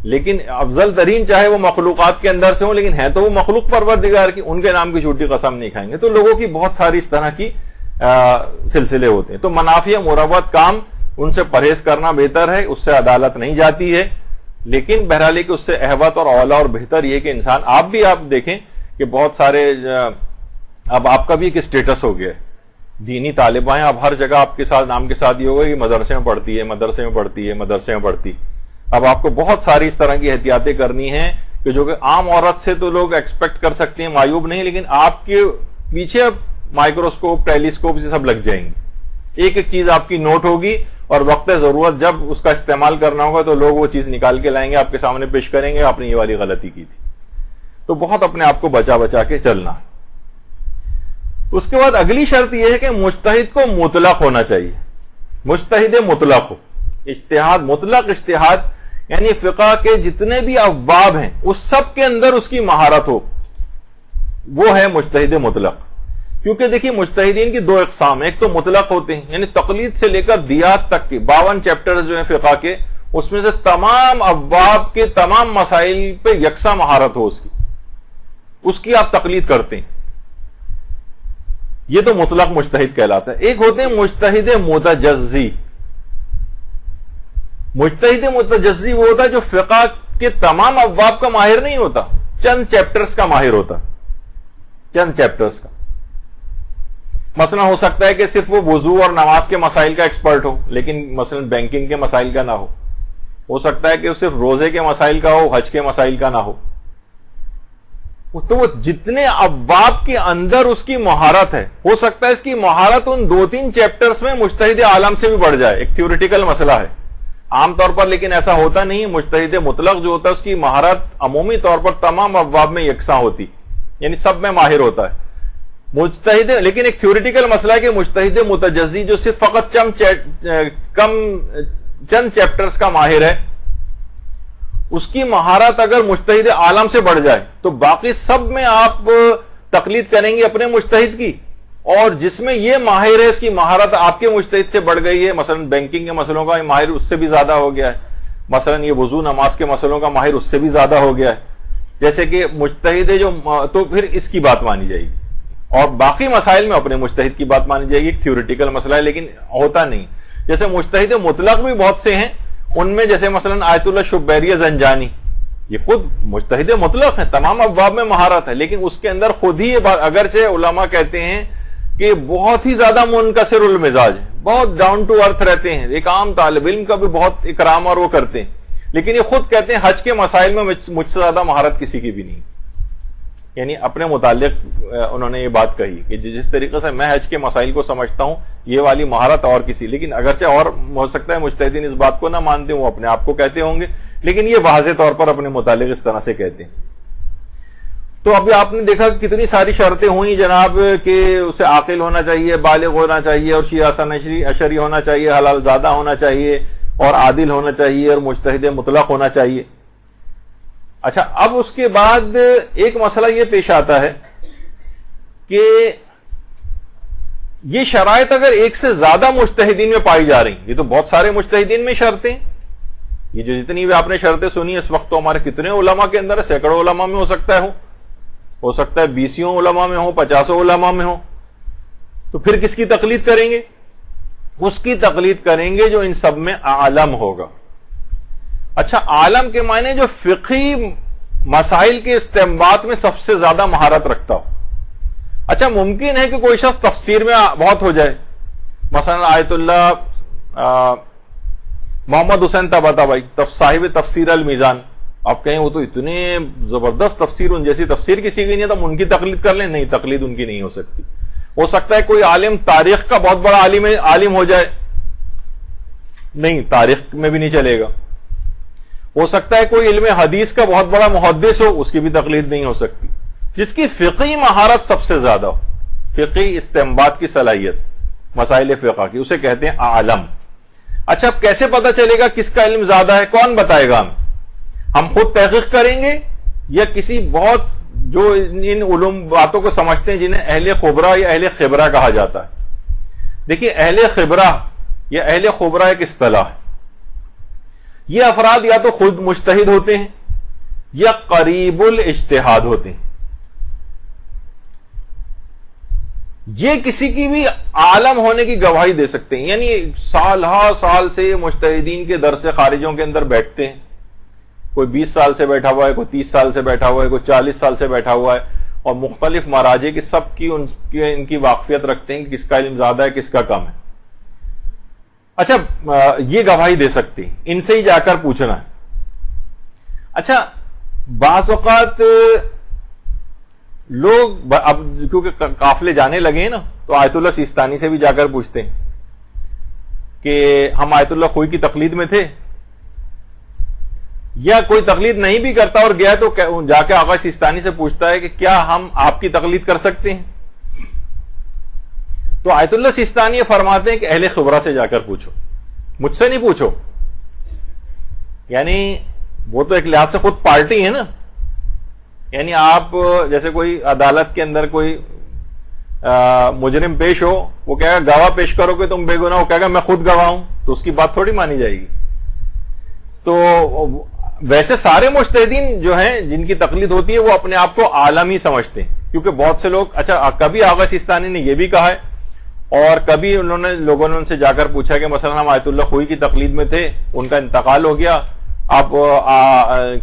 لیکن افضل ترین چاہے وہ مخلوقات کے اندر سے ہوں لیکن ہے تو وہ مخلوق پروردگار کی، ان کے نام کی جھوٹی قسم نہیں کھائیں گے. تو لوگوں کی بہت ساری اس طرح کی سلسلے ہوتے ہیں. تو منافع مروت کام ان سے پرہیز کرنا بہتر ہے، اس سے عدالت نہیں جاتی ہے. لیکن بہرحال کہ اس سے احوط اور اولا اور بہتر یہ کہ انسان آپ دیکھیں کہ بہت سارے اب آپ کا بھی ایک اسٹیٹس ہو گیا ہے، دینی طالبہ ہیں، اب ہر جگہ آپ کے ساتھ نام کے ساتھ یہ ہوگا کہ مدرسے میں پڑھتی ہے، مدرسے میں پڑھتی ہے، مدرسے میں پڑھتی. اب آپ کو بہت ساری اس طرح کی احتیاطیں کرنی ہیں کہ جو کہ عام عورت سے تو لوگ ایکسپیکٹ کر سکتے ہیں، معیوب نہیں، لیکن آپ کے پیچھے مائکروسکوپ ٹیلیسکوپ یہ سب لگ جائیں گے. ایک ایک چیز آپ کی نوٹ ہوگی اور وقت ضرورت جب اس کا استعمال کرنا ہوگا تو لوگ وہ چیز نکال کے لائیں گے، آپ کے سامنے پیش کریں گے، آپ نے یہ والی غلطی کی تھی. تو بہت اپنے آپ کو بچا کے چلنا. اس کے بعد اگلی شرط یہ ہے کہ مجتہد کو مطلق ہونا چاہیے، مجتہد مطلق ہو. اجتہاد مطلق اجتہاد یعنی فقہ کے جتنے بھی ابواب ہیں اس سب کے اندر اس کی مہارت ہو، وہ ہے مجتہد مطلق. کیونکہ دیکھیے مجتہدین کی 2 اقسام ہیں، ایک تو مطلق ہوتے ہیں یعنی تقلید سے لے کر دیات تک کے 52 چیپٹرز جو ہیں فقہ کے، اس میں سے تمام ابواب کے تمام مسائل پہ یکساں مہارت ہو، اس کی آپ تقلید کرتے ہیں، یہ تو مطلق مجتہد کہلاتا ہے. ایک ہوتے ہیں مجتہد متجزی. مجتہد متجزی وہ ہوتا ہے جو فقہ کے تمام ابواب کا ماہر نہیں ہوتا، چند چیپٹرز کا ماہر ہوتا، چند چیپٹرز کا. مثلا ہو سکتا ہے کہ صرف وہ وضو اور نماز کے مسائل کا ایکسپرٹ ہو لیکن مثلا بینکنگ کے مسائل کا نہ ہو سکتا ہے کہ وہ صرف روزے کے مسائل کا ہو، حج کے مسائل کا نہ ہو. تو وہ جتنے ابواب کے اندر اس کی مہارت ہے، ہو سکتا ہے اس کی مہارت ان 2-3 چیپٹرز میں مجتہد عالم سے بھی بڑھ جائے. ایک تھیوریٹیکل مسئلہ ہے عام طور پر، لیکن ایسا ہوتا نہیں. مجتہد مطلق جو ہوتا ہے اس کی مہارت عمومی طور پر تمام ابواب میں یکساں ہوتی، یعنی سب میں ماہر ہوتا ہے. مجتہد لیکن ایک تھیوریٹیکل مسئلہ ہے کہ مجتہد متجزی جو صرف فقط چند چیپٹرز کا ماہر ہے، اس کی مہارت اگر مجتہد عالم سے بڑھ جائے تو باقی سب میں آپ تقلید کریں گے اپنے مجتہد کی، اور جس میں یہ ماہر ہے اس کی مہارت آپ کے مجتہد سے بڑھ گئی ہے. مثلا بینکنگ کے مسئلوں کا ماہر اس سے بھی زیادہ ہو گیا ہے، مثلا یہ وضو نماز کے مسئلوں کا ماہر اس سے بھی زیادہ ہو گیا ہے. جیسے کہ مجتہد جو تو پھر اس کی بات مانی جائے گی اور باقی مسائل میں اپنے مجتہد کی بات مانی جائے گی. ایک تھیوریٹیکل مسئلہ ہے لیکن ہوتا نہیں. جیسے مجتہد مطلق بھی بہت سے ہیں، ان میں جیسے مثلا آیت اللہ شبیری زنجانی، یہ خود مجتہد مطلق ہے، تمام ابواب میں مہارت ہے، لیکن اس کے اندر خود ہی یہ بات، اگرچہ علماء کہتے ہیں کہ بہت ہی زیادہ منکسر المزاج ہے، بہت ڈاؤن ٹو ارتھ رہتے ہیں، ایک عام طالب علم کا بھی بہت اکرام اور وہ کرتے ہیں، لیکن یہ خود کہتے ہیں حج کے مسائل میں مجھ سے زیادہ مہارت کسی کی بھی نہیں. یعنی اپنے متعلق انہوں نے یہ بات کہی کہ جس طریقے سے میں حج کے مسائل کو سمجھتا ہوں یہ والی مہارت اور کسی, لیکن اگرچہ اور ہو سکتا ہے مجتہدین اس بات کو نہ مانتے ہوں, وہ اپنے آپ کو کہتے ہوں گے, لیکن یہ واضح طور پر اپنے متعلق اس طرح سے کہتے ہیں. تو ابھی آپ نے دیکھا کتنی ساری شرطیں ہوئی جناب کہ اسے عاقل ہونا چاہیے, بالغ ہونا چاہیے, اور شیعہ حسن اشعری ہونا چاہیے, حلال زادہ ہونا چاہیے, اور عادل ہونا چاہیے, اور مجتہد مطلق ہونا چاہیے. اچھا, اب اس کے بعد ایک مسئلہ یہ پیش آتا ہے کہ یہ شرائط اگر ایک سے زیادہ مجتہدین میں پائی جا رہی, یہ تو بہت سارے مجتہدین میں شرطیں, یہ جو جتنی بھی آپ نے شرطیں سنی اس وقت تو ہمارے کتنے علماء کے اندر ہے, سینکڑوں علماء میں ہو سکتا ہے 20 علماء میں ہو, 50 علماء میں ہو, تو پھر کس کی تقلید کریں گے؟ اس کی تقلید کریں گے جو ان سب میں عالم ہوگا. اچھا, عالم کے معنی جو فقہی مسائل کے استنباط میں سب سے زیادہ مہارت رکھتا ہو. اچھا, ممکن ہے کہ کوئی شخص تفسیر میں بہت ہو جائے, مثلا آیت اللہ محمد حسین طباطبائی صاحب تفسیر المیزان, آپ کہیں وہ تو اتنے زبردست تفسیر, ان جیسی تفسیر کسی کی نہیں ہے, تو ہم ان کی تقلید کر لیں؟ نہیں, تقلید ان کی نہیں ہو سکتی. ہو سکتا ہے کوئی عالم تاریخ کا بہت بڑا عالم ہو جائے, نہیں, تاریخ میں بھی نہیں چلے گا. ہو سکتا ہے کوئی علم حدیث کا بہت بڑا محدث ہو, اس کی بھی تقلید نہیں ہو سکتی. جس کی فقہی مہارت سب سے زیادہ ہو, فقہی استنباط کی صلاحیت مسائل فقہ کی, اسے کہتے ہیں عالم. اچھا, اب کیسے پتا چلے گا کس کا علم زیادہ ہے؟ کون بتائے گا؟ ہم خود تحقیق کریں گے یا کسی بہت جو ان علوم باتوں کو سمجھتے ہیں جنہیں اہل خبرہ یا اہل خبرہ کہا جاتا ہے. دیکھیے, اہل خبرہ یا اہل خبرہ ایک اصطلاح ہے. یہ افراد یا تو خود مجتہد ہوتے ہیں یا قریب الاجتہاد ہوتے ہیں. یہ کسی کی بھی عالم ہونے کی گواہی دے سکتے ہیں. یعنی سال ہا سال سے مجتہدین کے درس خارجوں کے اندر بیٹھتے ہیں, کوئی 20 سال سے بیٹھا ہوا ہے, کوئی 30 سال سے بیٹھا ہوا ہے, کوئی 40 سال سے بیٹھا ہوا ہے, اور مختلف مراجع کی سب کی ان کی واقفیت رکھتے ہیں کہ کس کا علم زیادہ ہے, کس کا کم ہے. اچھا, یہ گواہی دے سکتے ہیں, ان سے ہی جا کر پوچھنا ہے. اچھا, بعض اوقات لوگ اب کیونکہ قافلے جانے لگے ہیں نا, تو آیت اللہ سیستانی سے بھی جا کر پوچھتے ہیں کہ ہم آیت اللہ خوئی کی تقلید میں تھے, یا کوئی تقلید نہیں بھی کرتا اور گیا تو جا کے آقا سیستانی سے پوچھتا ہے کہ کیا ہم آپ کی تقلید کر سکتے ہیں؟ تو آیت اللہ سیستانی یہ فرماتے ہیں کہ اہل خبرہ سے جا کر پوچھو, مجھ سے نہیں پوچھو. یعنی وہ تو ایک لحاظ سے خود پارٹی ہے نا. یعنی آپ جیسے کوئی عدالت کے اندر کوئی مجرم پیش ہو, وہ کہے گا گواہ پیش کرو کہ تم بے گناہ, وہ کہے گا میں خود گواہ ہوں, تو اس کی بات تھوڑی مانی جائے گی. تو ویسے سارے مجتہدین جو ہیں جن کی تقلید ہوتی ہے وہ اپنے آپ کو عالم ہی سمجھتے ہیں, کیونکہ بہت سے لوگ, اچھا کبھی آغا سیستانی نے یہ بھی کہا ہے, اور کبھی لوگوں نے ان سے جا کر پوچھا کہ مثلا ہم آیت اللہ خوئی کی تقلید میں تھے, ان کا انتقال ہو گیا, آپ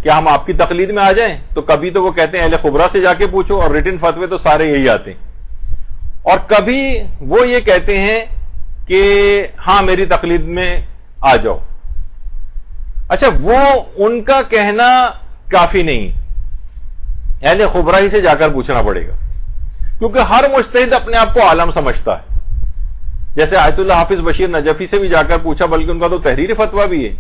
کیا ہم آپ کی تقلید میں آ جائیں؟ تو کبھی تو وہ کہتے ہیں اہل خبرہ سے جا کے پوچھو, اور ریٹن فتوے تو سارے یہی آتے ہیں. اور کبھی وہ یہ کہتے ہیں کہ ہاں میری تقلید میں آ جاؤ. اچھا, وہ ان کا کہنا کافی نہیں, اہل خبرہ ہی سے جا کر پوچھنا پڑے گا, کیونکہ ہر مجتہد اپنے آپ کو عالم سمجھتا ہے. جیسے آیت اللہ حافظ بشیر نجفی سے بھی جا کر پوچھا, بلکہ ان کا تو تحریری فتویٰ بھی ہے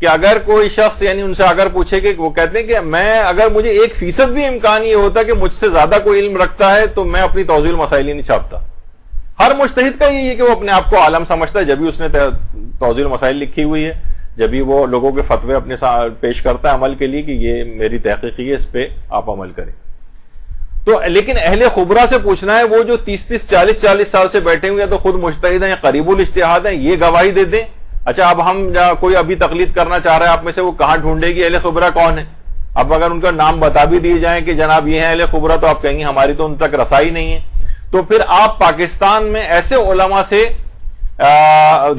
کہ اگر کوئی شخص یعنی ان سے اگر پوچھے کہ وہ کہتے ہیں کہ میں اگر مجھے 1% بھی امکان یہ ہوتا کہ مجھ سے زیادہ کوئی علم رکھتا ہے تو میں اپنی توضیح المسائل ہی نہیں چھاپتا. ہر مجتہد کا یہ ہے کہ وہ اپنے آپ کو عالم سمجھتا ہے, جبھی اس نے توضیح المسائل لکھی ہوئی ہے, جبھی وہ لوگوں کے فتوے اپنے ساتھ پیش کرتا ہے عمل کے لیے کہ یہ میری تحقیقی ہے, اس پہ آپ عمل کریں. تو لیکن اہل خبرہ سے پوچھنا ہے, وہ جو 30 40 سال سے بیٹھے ہوئے تو خود مجتہد ہیں یا قریب الاجتہاد ہیں, یہ گواہی دے دیں. اچھا, اب ہم کوئی ابھی تقلید کرنا چاہ رہا ہے آپ میں سے, وہ کہاں ڈھونڈے گی اہل خبرہ کون ہے؟ اب اگر ان کا نام بتا بھی دیے جائیں کہ جناب یہ ہیں اہل خبرہ, تو آپ کہیں گے ہماری تو ان تک رسائی نہیں ہے. تو پھر آپ پاکستان میں ایسے علماء سے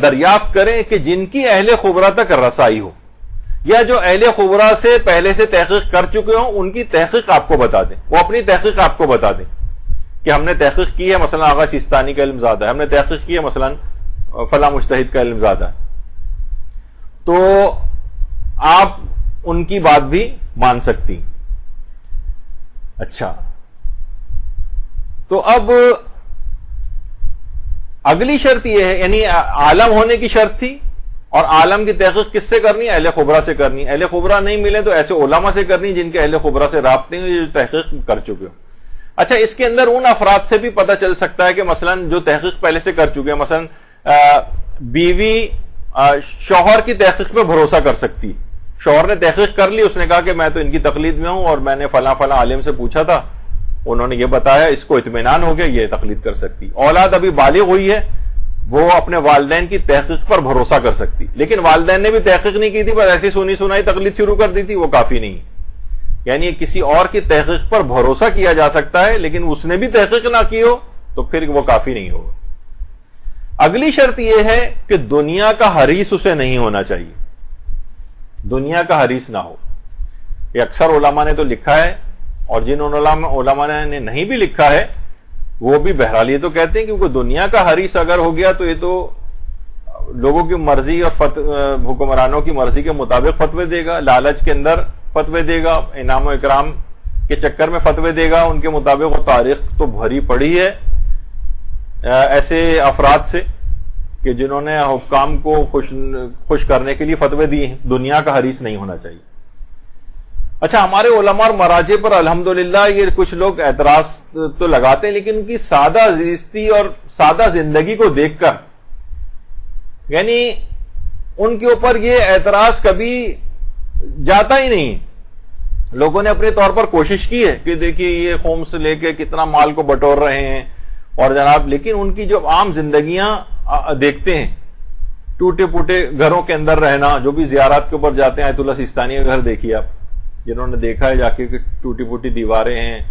دریافت کریں کہ جن کی اہل خبرہ تک رسائی ہو, یا جو اہل خبرہ سے پہلے سے تحقیق کر چکے ہوں ان کی تحقیق آپ کو بتا دیں, وہ اپنی تحقیق آپ کو بتا دیں کہ ہم نے تحقیق کی ہے, مثلا آغا سیستانی کا علم زیادہ ہے, ہم نے تحقیق کی ہے مثلا فلاں مجتہد کا علم زیادہ ہے. تو آپ ان کی بات بھی مان سکتی. اچھا تو اب اگلی شرط یہ ہے، یعنی عالم ہونے کی شرط تھی، اور عالم کی تحقیق کس سے کرنی؟ اہل خبرہ سے کرنی. اہل خبرہ نہیں ملے تو ایسے علماء سے کرنی جن کے اہل خبرہ سے رابطے ہیں، جو تحقیق کر چکے ہو. اچھا اس کے اندر ان افراد سے بھی پتہ چل سکتا ہے کہ مثلا جو تحقیق پہلے سے کر چکے ہیں، مثلا بیوی شوہر کی تحقیق پہ بھروسہ کر سکتی. شوہر نے تحقیق کر لی، اس نے کہا کہ میں تو ان کی تقلید میں ہوں اور میں نے فلاں فلاں عالم سے پوچھا تھا، انہوں نے یہ بتایا، اس کو اطمینان ہو گیا، یہ تقلید کر سکتی. اولاد ابھی بالغ ہوئی ہے، وہ اپنے والدین کی تحقیق پر بھروسہ کر سکتی. لیکن والدین نے بھی تحقیق نہیں کی تھی، بس ایسی سنی سنائی تقلید شروع کر دی تھی، وہ کافی نہیں. یعنی کسی اور کی تحقیق پر بھروسہ کیا جا سکتا ہے، لیکن اس نے بھی تحقیق نہ کی ہو تو پھر وہ کافی نہیں ہوگا. اگلی شرط یہ ہے کہ دنیا کا حریص اسے نہیں ہونا چاہیے، دنیا کا حریص نہ ہو. یہ اکثر علماء نے تو لکھا ہے، اور جن علماء نے نہیں بھی لکھا ہے وہ بھی بہرحال یہ تو کہتے ہیں کہ کیونکہ دنیا کا حریص اگر ہو گیا تو یہ تو لوگوں کی مرضی اور حکمرانوں کی مرضی کے مطابق فتوے دے گا، لالچ کے اندر فتوے دے گا، انعام و اکرام کے چکر میں فتوے دے گا ان کے مطابق. وہ تاریخ تو بھری پڑی ہے ایسے افراد سے کہ جنہوں نے حکام کو خوش کرنے کے لیے فتوے دیے ہیں. دنیا کا حریص نہیں ہونا چاہیے. اچھا ہمارے علماء اور مراجع پر الحمدللہ یہ کچھ لوگ اعتراض تو لگاتے ہیں، لیکن ان کی سادہ زیستی اور سادہ زندگی کو دیکھ کر، یعنی ان کے اوپر یہ اعتراض کبھی جاتا ہی نہیں. لوگوں نے اپنے طور پر کوشش کی ہے کہ دیکھیے یہ قوم سے لے کے کتنا مال کو بٹور رہے ہیں اور جناب، لیکن ان کی جو عام زندگیاں دیکھتے ہیں، ٹوٹے پوٹے گھروں کے اندر رہنا. جو بھی زیارات کے اوپر جاتے ہیں، آیت اللہ سیستانی کا گھر دیکھیے آپ، جنہوں نے دیکھا ہے جا کے کہ ٹوٹی پوٹی دیواریں ہیں،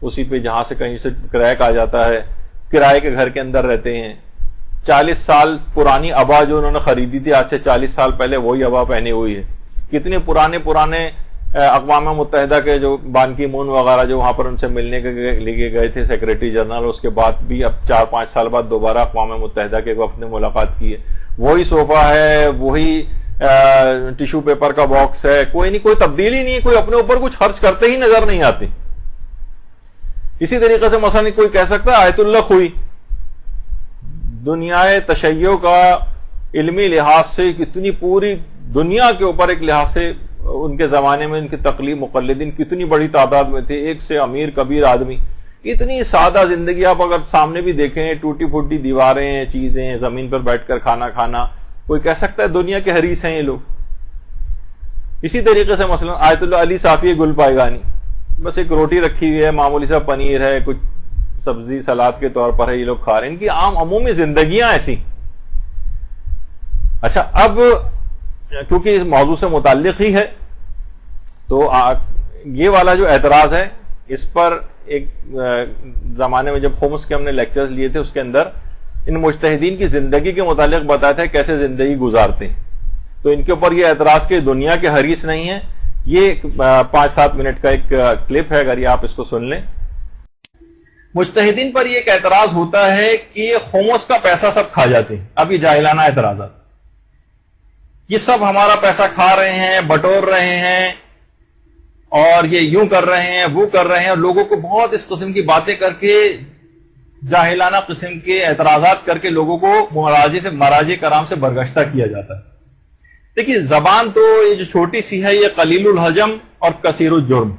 اسی پہ جہاں سے کہیں سے کریک آ جاتا ہے، کرائے کے گھر کے اندر رہتے ہیں. 40 سال پرانی ابا جو انہوں نے خریدی تھی آج سے 40 سال پہلے وہی ابا پہنی ہوئی ہے. کتنے پرانے اقوام متحدہ کے جو بان کی مون وغیرہ جو وہاں پر ان سے ملنے کے لیے گئے تھے سیکریٹری جنرل، اس کے بعد بھی اب 4-5 سال بعد دوبارہ اقوام متحدہ کے وفد نے ملاقات کی ہے. وہی صوفہ ہے، وہی ٹیشو پیپر کا باکس ہے، کوئی تبدیلی نہیں ہے. کوئی اپنے اوپر کچھ خرچ کرتے ہی نظر نہیں آتے. اسی طریقے سے مثلا کوئی کہہ سکتا ہے آیت اللہ خوئی، دنیا تشیع کا علمی لحاظ سے کتنی پوری دنیا کے اوپر ایک لحاظ سے ان کے زمانے میں ان کے تقلید مقلدین کتنی بڑی تعداد میں تھے، ایک سے امیر کبیر آدمی. اتنی سادہ زندگی آپ اگر سامنے بھی دیکھیں، ٹوٹی پھوٹی دیواریں، چیزیں، زمین پر بیٹھ کر کھانا کھانا، کوئی کہہ سکتا ہے دنیا کے حریص ہیں یہ لوگ. اسی طریقے سے مثلا آیت اللہ علی صافی گل پائیگانی، بس ایک روٹی رکھی ہوئی ہے، معمولی سا پنیر ہے، کچھ سبزی سلاد کے طور پر ہے، یہ لوگ کھا رہے ہیں. ان کی عام عمومی زندگیاں ایسی. اچھا اب کیونکہ اس موضوع سے متعلق ہی ہے تو یہ والا جو اعتراض ہے اس پر ایک زمانے میں جب خمس کے ہم نے لیکچرز لیے تھے، اس کے اندر ان مجتہدین کی زندگی کے متعلق بتایا تھا کیسے زندگی گزارتے ہیں. تو ان کے اوپر یہ اعتراض کہ دنیا کے حریص نہیں ہے. یہ 5-7 منٹ کا ایک کلپ ہے، اگر یہ آپ اس کو سن لیں. مجتہدین پر یہ ایک اعتراض ہوتا ہے کہ خمس کا پیسہ سب کھا جاتے ہیں. اب یہ جاہلانہ اعتراضات، یہ سب ہمارا پیسہ کھا رہے ہیں، بٹور رہے ہیں، اور یہ یوں کر رہے ہیں، وہ کر رہے ہیں، اور لوگوں کو بہت اس قسم کی باتیں کر کے، جاہلانہ قسم کے اعتراضات کر کے لوگوں کو مراجع کرام سے برگشتہ کیا جاتا ہے. دیکھیے زبان تو یہ جو چھوٹی سی ہے، یہ قلیل الحجم اور کثیر الجرم،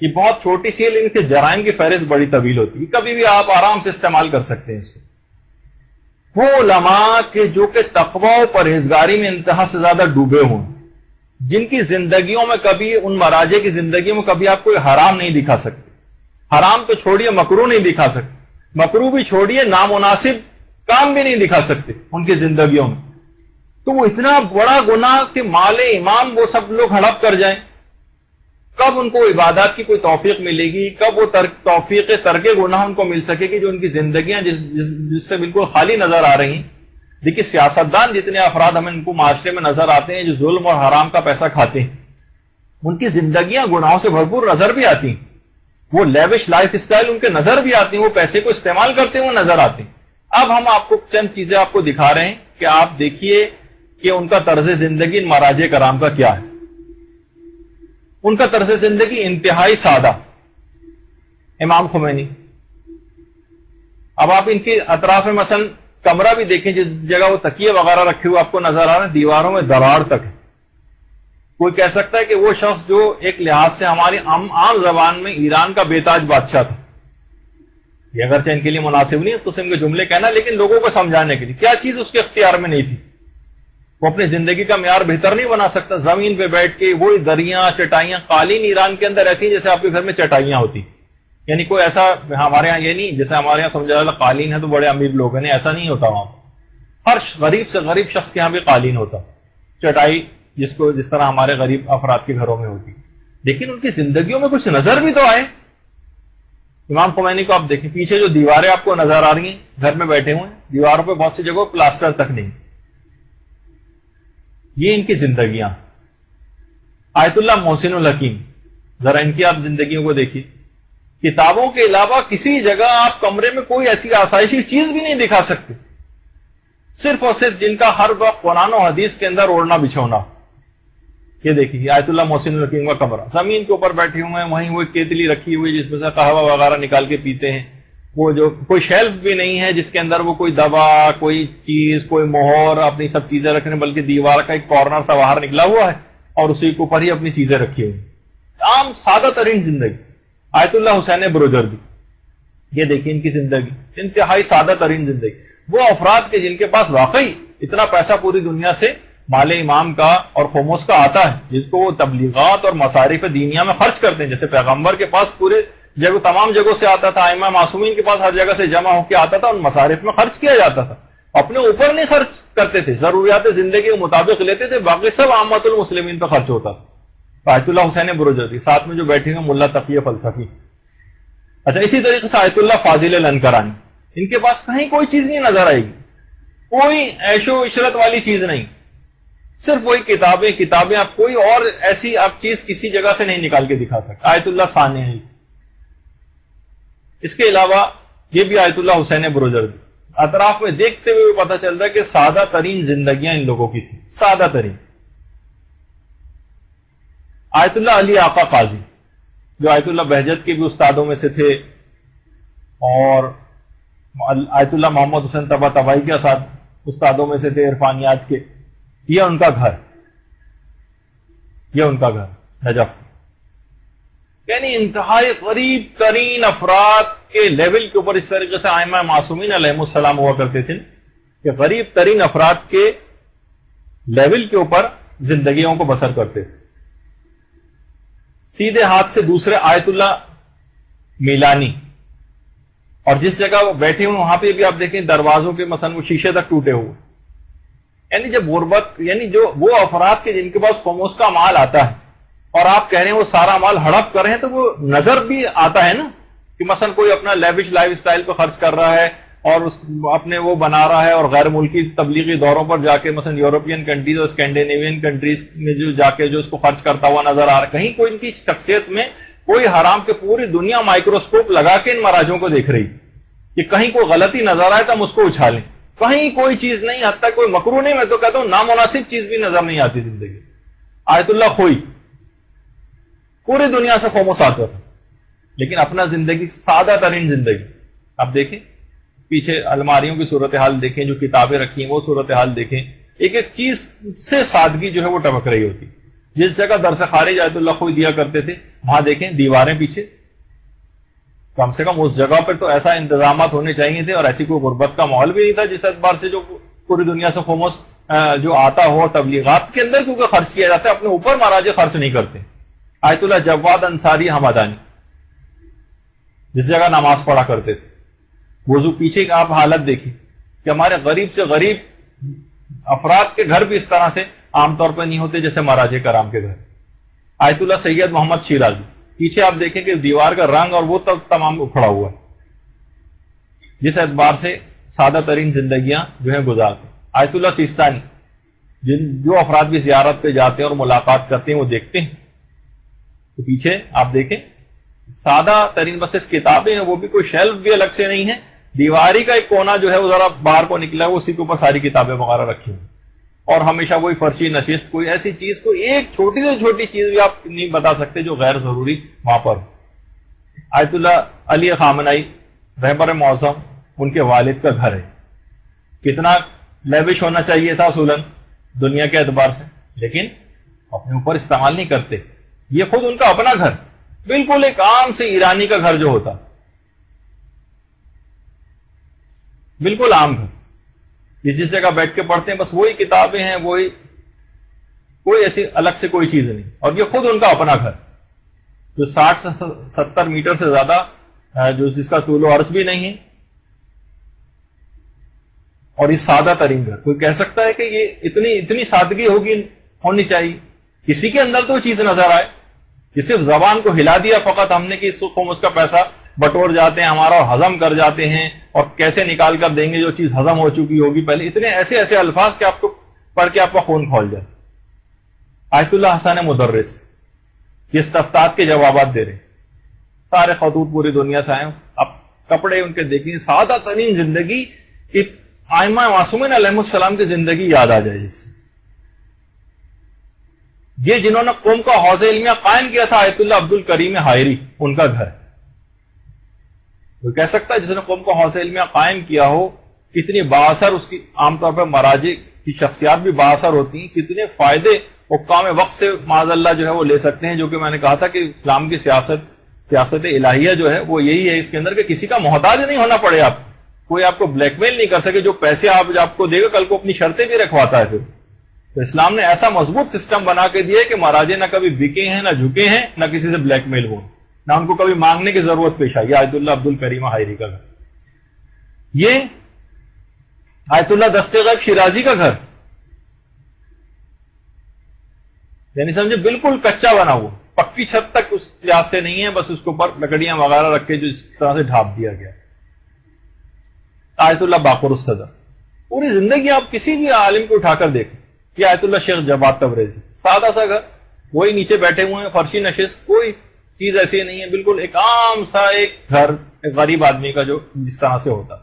یہ بہت چھوٹی سی ہے، لیکن کے جرائم کی فہرست بڑی طویل ہوتی ہے. کبھی بھی آپ آرام سے استعمال کر سکتے ہیں اس کو. وہ علماء کے جو کہ تقوی و پرہیزگاری میں انتہا سے زیادہ ڈوبے ہوں، جن کی زندگیوں میں کبھی، ان مراجع کی زندگیوں میں کبھی آپ کوئی حرام نہیں دکھا سکتے. حرام تو چھوڑیے، مکروہ نہیں دکھا سکتے، مکروہ بھی چھوڑیے، نامناسب کام بھی نہیں دکھا سکتے ان کی زندگیوں میں. تو وہ اتنا بڑا گناہ کہ مال امام وہ سب لوگ ہڑپ کر جائیں. کب ان کو عبادات کی کوئی توفیق ملے گی؟ کب وہ توفیق ترک گناہ ان کو مل سکے گی جو ان کی زندگیاں جس سے بالکل خالی نظر آ رہی ہیں. دیکھیے سیاستدان جتنے افراد ہمیں ان کو معاشرے میں نظر آتے ہیں جو ظلم اور حرام کا پیسہ کھاتے ہیں، ان کی زندگیاں گناہوں سے بھرپور نظر بھی آتی ہیں. وہ لیوش لائف اسٹائل ان کے نظر بھی آتی ہیں، وہ پیسے کو استعمال کرتے ہیں، وہ نظر آتے ہیں. اب ہم آپ کو چند چیزیں آپ کو دکھا رہے ہیں کہ آپ دیکھیے کہ ان کا طرز زندگی ان مراجع کرام کا کیا ہے. ان کا طرز زندگی انتہائی سادہ. امام خمینی، اب آپ ان کے اطراف میں مثلا کمرہ بھی دیکھیں، جس جگہ وہ تکیے وغیرہ رکھے ہوئے آپ کو نظر آ رہے ہیں، دیواروں میں دراڑ تک ہے. کوئی کہہ سکتا ہے کہ وہ شخص جو ایک لحاظ سے ہماری عام زبان میں ایران کا بے تاج بادشاہ تھا، یہ اگرچہ ان کے لیے مناسب نہیں اس قسم کے جملے کہنا، لیکن لوگوں کو سمجھانے کے لیے کیا چیز اس کے اختیار میں نہیں تھی؟ وہ اپنی زندگی کا معیار بہتر نہیں بنا سکتا؟ زمین پہ بیٹھ کے وہی دریاں، چٹائیاں، قالین ایران کے اندر ایسی جیسے آپ کے گھر میں چٹائیاں ہوتی، یعنی کوئی ایسا ہمارے ہاں یہ نہیں جیسے ہمارے یہاں سمجھا جاتا قالین ہے تو بڑے امیر لوگ ہیں، ایسا نہیں ہوتا وہاں. ہر غریب سے غریب شخص کے یہاں بھی قالین ہوتا، چٹائی جس طرح ہمارے غریب افراد کے گھروں میں ہوتی. لیکن ان کی زندگیوں میں کچھ نظر بھی تو آئے. امام خمینی کو آپ دیکھیں، پیچھے جو دیواریں آپ کو نظر آ رہی ہیں، گھر میں بیٹھے ہوئے ہیں، دیواروں پہ بہت سی جگہوں پلاسٹر تک نہیں. یہ ان کی زندگیاں. آیت اللہ محسن الحکیم، ذرا ان کی آپ زندگیوں کو دیکھیے. کتابوں کے علاوہ کسی جگہ آپ کمرے میں کوئی ایسی آسائشی چیز بھی نہیں دکھا سکتے، صرف اور صرف جن کا ہر وقت قرآن و حدیث کے اندر اوڑھنا بچھونا. یہ دیکھیے آیت اللہ محسن الحکیم کا کمرہ، زمین کے اوپر بیٹھے ہوئے ہیں، وہیں وہ کیتلی رکھی ہوئی جس میں سے قہوہ وغیرہ نکال کے پیتے ہیں. وہ جو کوئی شیلف بھی نہیں ہے جس کے اندر وہ کوئی دوا، کوئی چیز، کوئی مہر، اپنی سب چیزیں رکھنے، بلکہ دیوار کا ایک کارنر سا باہر نکلا ہوا ہے اور اسی کے اوپر ہی اپنی چیزیں رکھی ہوئی. عام سادہ ترین زندگی. آیت اللہ حسین بروجردی، یہ دیکھیں ان کی زندگی، انتہائی سادہ ترین زندگی. وہ افراد کے جن کے پاس واقعی اتنا پیسہ پوری دنیا سے مال امام کا اور خمس کا آتا ہے، جس کو وہ تبلیغات اور مصارف دینیا میں خرچ کرتے ہیں. جیسے پیغمبر کے پاس پورے جگہ تمام جگہوں سے آتا تھا، ائمہ معصومین کے پاس ہر جگہ سے جمع ہو کے آتا تھا، ان مصارف میں خرچ کیا جاتا تھا. اپنے اوپر نہیں خرچ کرتے تھے، ضروریات زندگی کے مطابق لیتے تھے، باقی سب عامت المسلمین پہ خرچ ہوتا تھا. آیت اللہ حسین بروجردی، ساتھ میں جو بیٹھے ہیں ملا تقی فلسفی. اچھا، اسی طریقے سے آیت اللہ فاضل الانکرانی، ان کے پاس کہیں کوئی چیز نہیں نظر آئے گی، کوئی عیش و عشرت والی چیز نہیں، صرف وہی کتابیں. آپ کوئی اور ایسی آپ چیز کسی جگہ سے نہیں نکال کے دکھا سکتے. آیت اللہ ثانوی. اس کے علاوہ یہ بھی آیت اللہ حسین بروجردی. اطراف میں دیکھتے ہوئے پتہ چل رہا ہے کہ سادہ ترین زندگیاں ان لوگوں کی تھیں، سادہ ترین. آیت اللہ علی آقا قاضی، جو آیت اللہ بہجت کے بھی استادوں میں سے تھے، اور آیت اللہ محمد حسین طباطبائی کے استادوں میں سے تھے عرفانیات کے. یہ ان کا گھر نجف. یعنی انتہائی غریب ترین افراد کے لیول کے اوپر اس طریقے سے ائمہ معصومین علیہم السلام ہوا کرتے تھے کہ غریب ترین افراد کے لیول کے اوپر زندگیوں کو بسر کرتے تھے. سیدھے ہاتھ سے دوسرے آیت اللہ میلانی، اور جس جگہ وہ بیٹھے ہوئے وہاں پہ بھی آپ دیکھیں دروازوں کے مثلا وہ شیشے تک ٹوٹے ہوئے. یعنی جب غربت، یعنی جو وہ افراد کے جن کے پاس خمس کا مال آتا ہے اور آپ کہہ رہے ہیں وہ سارا مال ہڑپ کر رہے ہیں، تو وہ نظر بھی آتا ہے نا کہ مثلا کوئی اپنا لیوش لائف سٹائل پہ خرچ کر رہا ہے اور اپنے وہ بنا رہا ہے، اور غیر ملکی تبلیغی دوروں پر جا کے مثلا یورپین کنٹریز اور اسکینڈینیوین کنٹریز میں جو جا کے جو اس کو خرچ کرتا ہوا نظر آ رہا ہے. کہیں کوئی ان کی شخصیت میں کوئی حرام کے پوری دنیا مائکروسکوپ لگا کے ان مراجوں کو دیکھ رہی کہ کہیں کوئی غلطی نظر آئے تو ہم اس کو اچھالیں. کہیں کوئی چیز نہیں، حتیٰ کوئی مکروہ نہیں، میں تو کہتا ہوں نامناسب چیز بھی نظر نہیں آتی زندگی. آیت اللہ خوئی، پوری دنیا سے خمس آتا تھا، لیکن اپنا زندگی سادہ ترین زندگی. آپ دیکھیں پیچھے الماریوں کی صورتحال دیکھیں، جو کتابیں رکھی ہیں وہ صورتحال دیکھیں، ایک ایک چیز سے سادگی جو ہے وہ ٹپک رہی ہوتی. جس جگہ درس خارج آیت اللہ خوئی دیا کرتے تھے وہاں دیکھیں دیواریں پیچھے، کم سے کم اس جگہ پر تو ایسا انتظامات ہونے چاہیے تھے، اور ایسی کوئی غربت کا ماحول بھی نہیں تھا جس اعتبار سے جو پوری دنیا سے خمس جو آتا ہو تبلیغات کے اندر کیونکہ خرچ کیا جاتا ہے، اپنے اوپر مہاراجے خرچ نہیں کرتے. آیت اللہ جواد انصاری حمدانی، جس جگہ نماز پڑھا کرتے تھے، وضو پیچھے کی آپ حالت دیکھیں کہ ہمارے غریب سے غریب افراد کے گھر بھی اس طرح سے عام طور پر نہیں ہوتے جیسے مہاراجے کرام کے گھر. آیت اللہ سید محمد شیرازی، پیچھے آپ دیکھیں کہ دیوار کا رنگ اور وہ تک تمام اکھڑا ہوا ہے. جس اعتبار سے سادہ ترین زندگیاں جو ہیں گزارتے. آیت اللہ سیستانی، جو افراد بھی زیارت پہ جاتے ہیں اور ملاقات کرتے ہیں وہ دیکھتے ہیں تو پیچھے آپ دیکھیں سادہ ترین بس صرف کتابیں ہیں، وہ بھی کوئی شیلف بھی الگ سے نہیں ہے، دیواری کا ایک کونا جو ہے وہ ذرا باہر کو نکلا ہے، اسی کے اوپر ساری کتابیں وغیرہ رکھی ہوئی. اور ہمیشہ وہی فرشی نشست, کوئی ایسی چیز, کوئی ایک چھوٹی سے چھوٹی چیز بھی آپ نہیں بتا سکتے جو غیر ضروری وہاں پر. آیت اللہ علی خامنائی رہبر معظم, ان کے والد کا گھر ہے, کتنا لیوش ہونا چاہیے تھا اصولاً دنیا کے اعتبار سے, لیکن اپنے اوپر استعمال نہیں کرتے. یہ خود ان کا اپنا گھر, بالکل ایک عام سے ایرانی کا گھر جو ہوتا, بالکل عام گھر, یہ جس جگہ بیٹھ کے پڑھتے ہیں بس وہی کتابیں ہیں, وہی, کوئی ایسی الگ سے کوئی چیز نہیں. اور یہ خود ان کا اپنا گھر جو 60 سے 70 میٹر سے زیادہ, جو جس کا طول و عرض بھی نہیں ہے, اور یہ سادہ ترین گھر. کوئی کہہ سکتا ہے کہ یہ اتنی سادگی ہونی چاہیے, کسی کے اندر تو چیز نظر آئے, کہ صرف زبان کو ہلا دیا فقط ہم نے کہ اس کا پیسہ بٹور جاتے ہیں ہمارا اور ہضم کر جاتے ہیں, اور کیسے نکال کر دیں گے جو چیز ہضم ہو چکی ہوگی پہلے. اتنے ایسے الفاظ کہ آپ کو پڑھ کے آپ کا خون کھول جائے. آیت اللہ حسن مدرس یہ استفتات کے جوابات دے رہے, سارے خطوط پوری دنیا سے آئے, اب کپڑے ان کے دیکھیں, سادہ ترین زندگی, ائمہ معصومین علیہ السلام کی زندگی یاد آ جائے. جس سے یہ جنہوں نے قوم کا حوض علمیہ قائم کیا تھا, آیت اللہ عبد الکریم حائری, ان کا گھر. وہ کہہ سکتا ہے جس نے قوم کا حوض علمیہ قائم کیا ہو, کتنی بااثر اس کی, عام طور پر مراجع کی شخصیات بھی بااثر ہوتی ہیں, کتنے فائدے حکام وقت سے معاذ اللہ جو ہے وہ لے سکتے ہیں. جو کہ میں نے کہا تھا کہ اسلام کی سیاست الہیہ جو ہے وہ یہی ہے اس کے اندر کہ کسی کا محتاج نہیں ہونا پڑے, آپ کوئی آپ کو بلیک میل نہیں کر سکے, جو پیسے آپ کو دے گا کل کو اپنی شرطیں بھی رکھواتا ہے. پھر تو اسلام نے ایسا مضبوط سسٹم بنا کے دیا کہ مہاراجے نہ کبھی بکے ہیں, نہ جھکے ہیں, نہ کسی سے بلیک میل ہو, نہ ان کو کبھی مانگنے کی ضرورت پیش آئی. آیت اللہ عبد الکریم حائری کا گھر, یہ آیت اللہ دستے غیب شیرازی کا گھر, یعنی سمجھے بالکل کچا بنا ہوا, پکی چھت تک اس لحاظ سے نہیں ہے, بس اس کے اوپر لکڑیاں وغیرہ رکھ کے جو اس طرح سے ڈھانپ دیا گیا. آیت اللہ باقر الصدر, پوری زندگی آپ کسی بھی عالم کو اٹھا کر دیکھیں. یہ آیت اللہ شیخ جواد تبریزی, سادہ سا گھر, وہی نیچے بیٹھے ہوئے ہیں, فرشی نشست, کوئی چیز ایسی نہیں ہے, بالکل ایک عام سا ایک گھر, ایک غریب آدمی کا جو جس طرح سے ہوتا.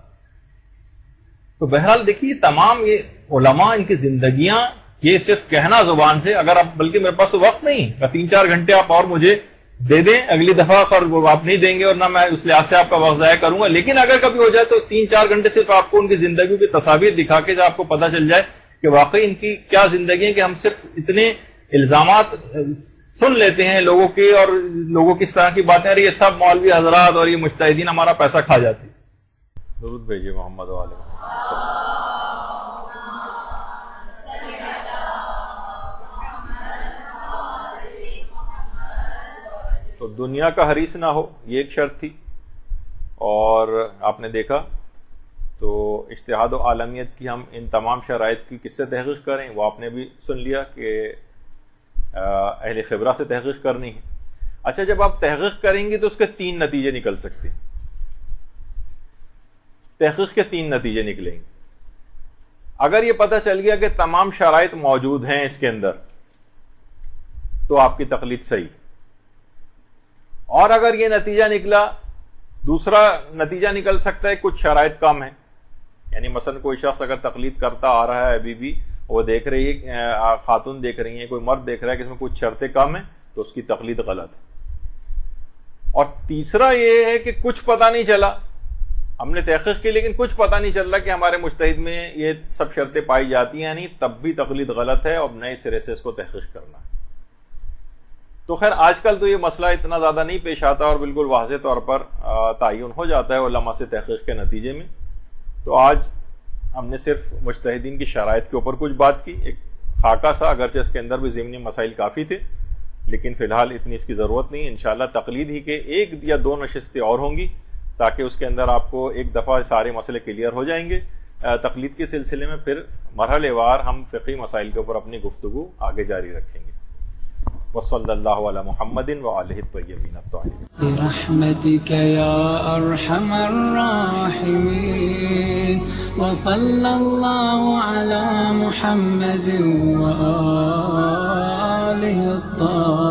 تو بہرحال دیکھیے تمام یہ علماء, ان کی زندگیاں, یہ صرف کہنا زبان سے, اگر آپ, بلکہ میرے پاس تو وقت نہیں, 3-4 گھنٹے آپ اور مجھے دے دیں اگلی دفعہ, اور وہ آپ نہیں دیں گے اور نہ میں اس لحاظ سے آپ کا وقت ضائع کروں گا, لیکن اگر کبھی ہو جائے تو 3-4 گھنٹے صرف آپ کو ان کی زندگیوں کی تصاویر دکھا کے آپ کو پتہ چل جائے کہ واقعی ان کی کیا زندگی ہے, کہ ہم صرف اتنے الزامات سن لیتے ہیں لوگوں کے, اور لوگوں کس طرح کی باتیں, اور یہ سب مولوی حضرات اور یہ مجتہدین ہمارا پیسہ کھا جاتے. درود بھیجیے محمد و آل محمد. تو دنیا کا حریص نہ ہو, یہ ایک شرط تھی. اور آپ نے دیکھا تو اجتہاد و عالمیت کی ہم ان تمام شرائط کی کس سے تحقیق کریں, وہ آپ نے بھی سن لیا کہ اہل خبرہ سے تحقیق کرنی ہے. اچھا, جب آپ تحقیق کریں گے تو اس کے 3 نتیجے نکل سکتے ہیں. تحقیق کے 3 نتیجے نکلیں گے. اگر یہ پتہ چل گیا کہ تمام شرائط موجود ہیں اس کے اندر, تو آپ کی تقلید صحیح. اور اگر یہ نتیجہ نکلا, دوسرا نتیجہ نکل سکتا ہے کچھ شرائط کم ہیں, یعنی مثلا کوئی شخص اگر تقلید کرتا آ رہا ہے ابھی بھی, وہ دیکھ رہی ہے, خاتون دیکھ رہی ہیں, کوئی مرد دیکھ رہا ہے کہ اس میں کچھ شرطیں کم ہیں, تو اس کی تقلید غلط ہے. اور تیسرا یہ ہے کہ کچھ پتہ نہیں چلا, ہم نے تحقیق کی لیکن کچھ پتہ نہیں چل رہا کہ ہمارے مجتہد میں یہ سب شرطیں پائی جاتی ہیں نہیں, تب بھی تقلید غلط ہے, اور نئے سرے سے اس کو تحقیق کرنا ہے. تو خیر آج کل تو یہ مسئلہ اتنا زیادہ نہیں پیش آتا, اور بالکل واضح طور پر تعین ہو جاتا ہے علماء سے تحقیق کے نتیجے میں. تو آج ہم نے صرف مجتہدین کی شرائط کے اوپر کچھ بات کی, ایک خاکہ سا, اگرچہ اس کے اندر بھی ضمنی مسائل کافی تھے, لیکن فی الحال اتنی اس کی ضرورت نہیں. انشاءاللہ تقلید ہی کے 1 یا 2 نشستیں اور ہوں گی, تاکہ اس کے اندر آپ کو ایک دفعہ سارے مسئلے کلیئر ہو جائیں گے. تقلید کے سلسلے میں پھر مرحلے وار ہم فقہی مسائل کے اوپر اپنی گفتگو آگے جاری رکھیں گے. وصلی اللہ علی محمد وآلہ الطیبین الطاہرین. برحمتک یا ارحم الراحمین, وصلی اللہ علی محمد وآلہ الطاہرین.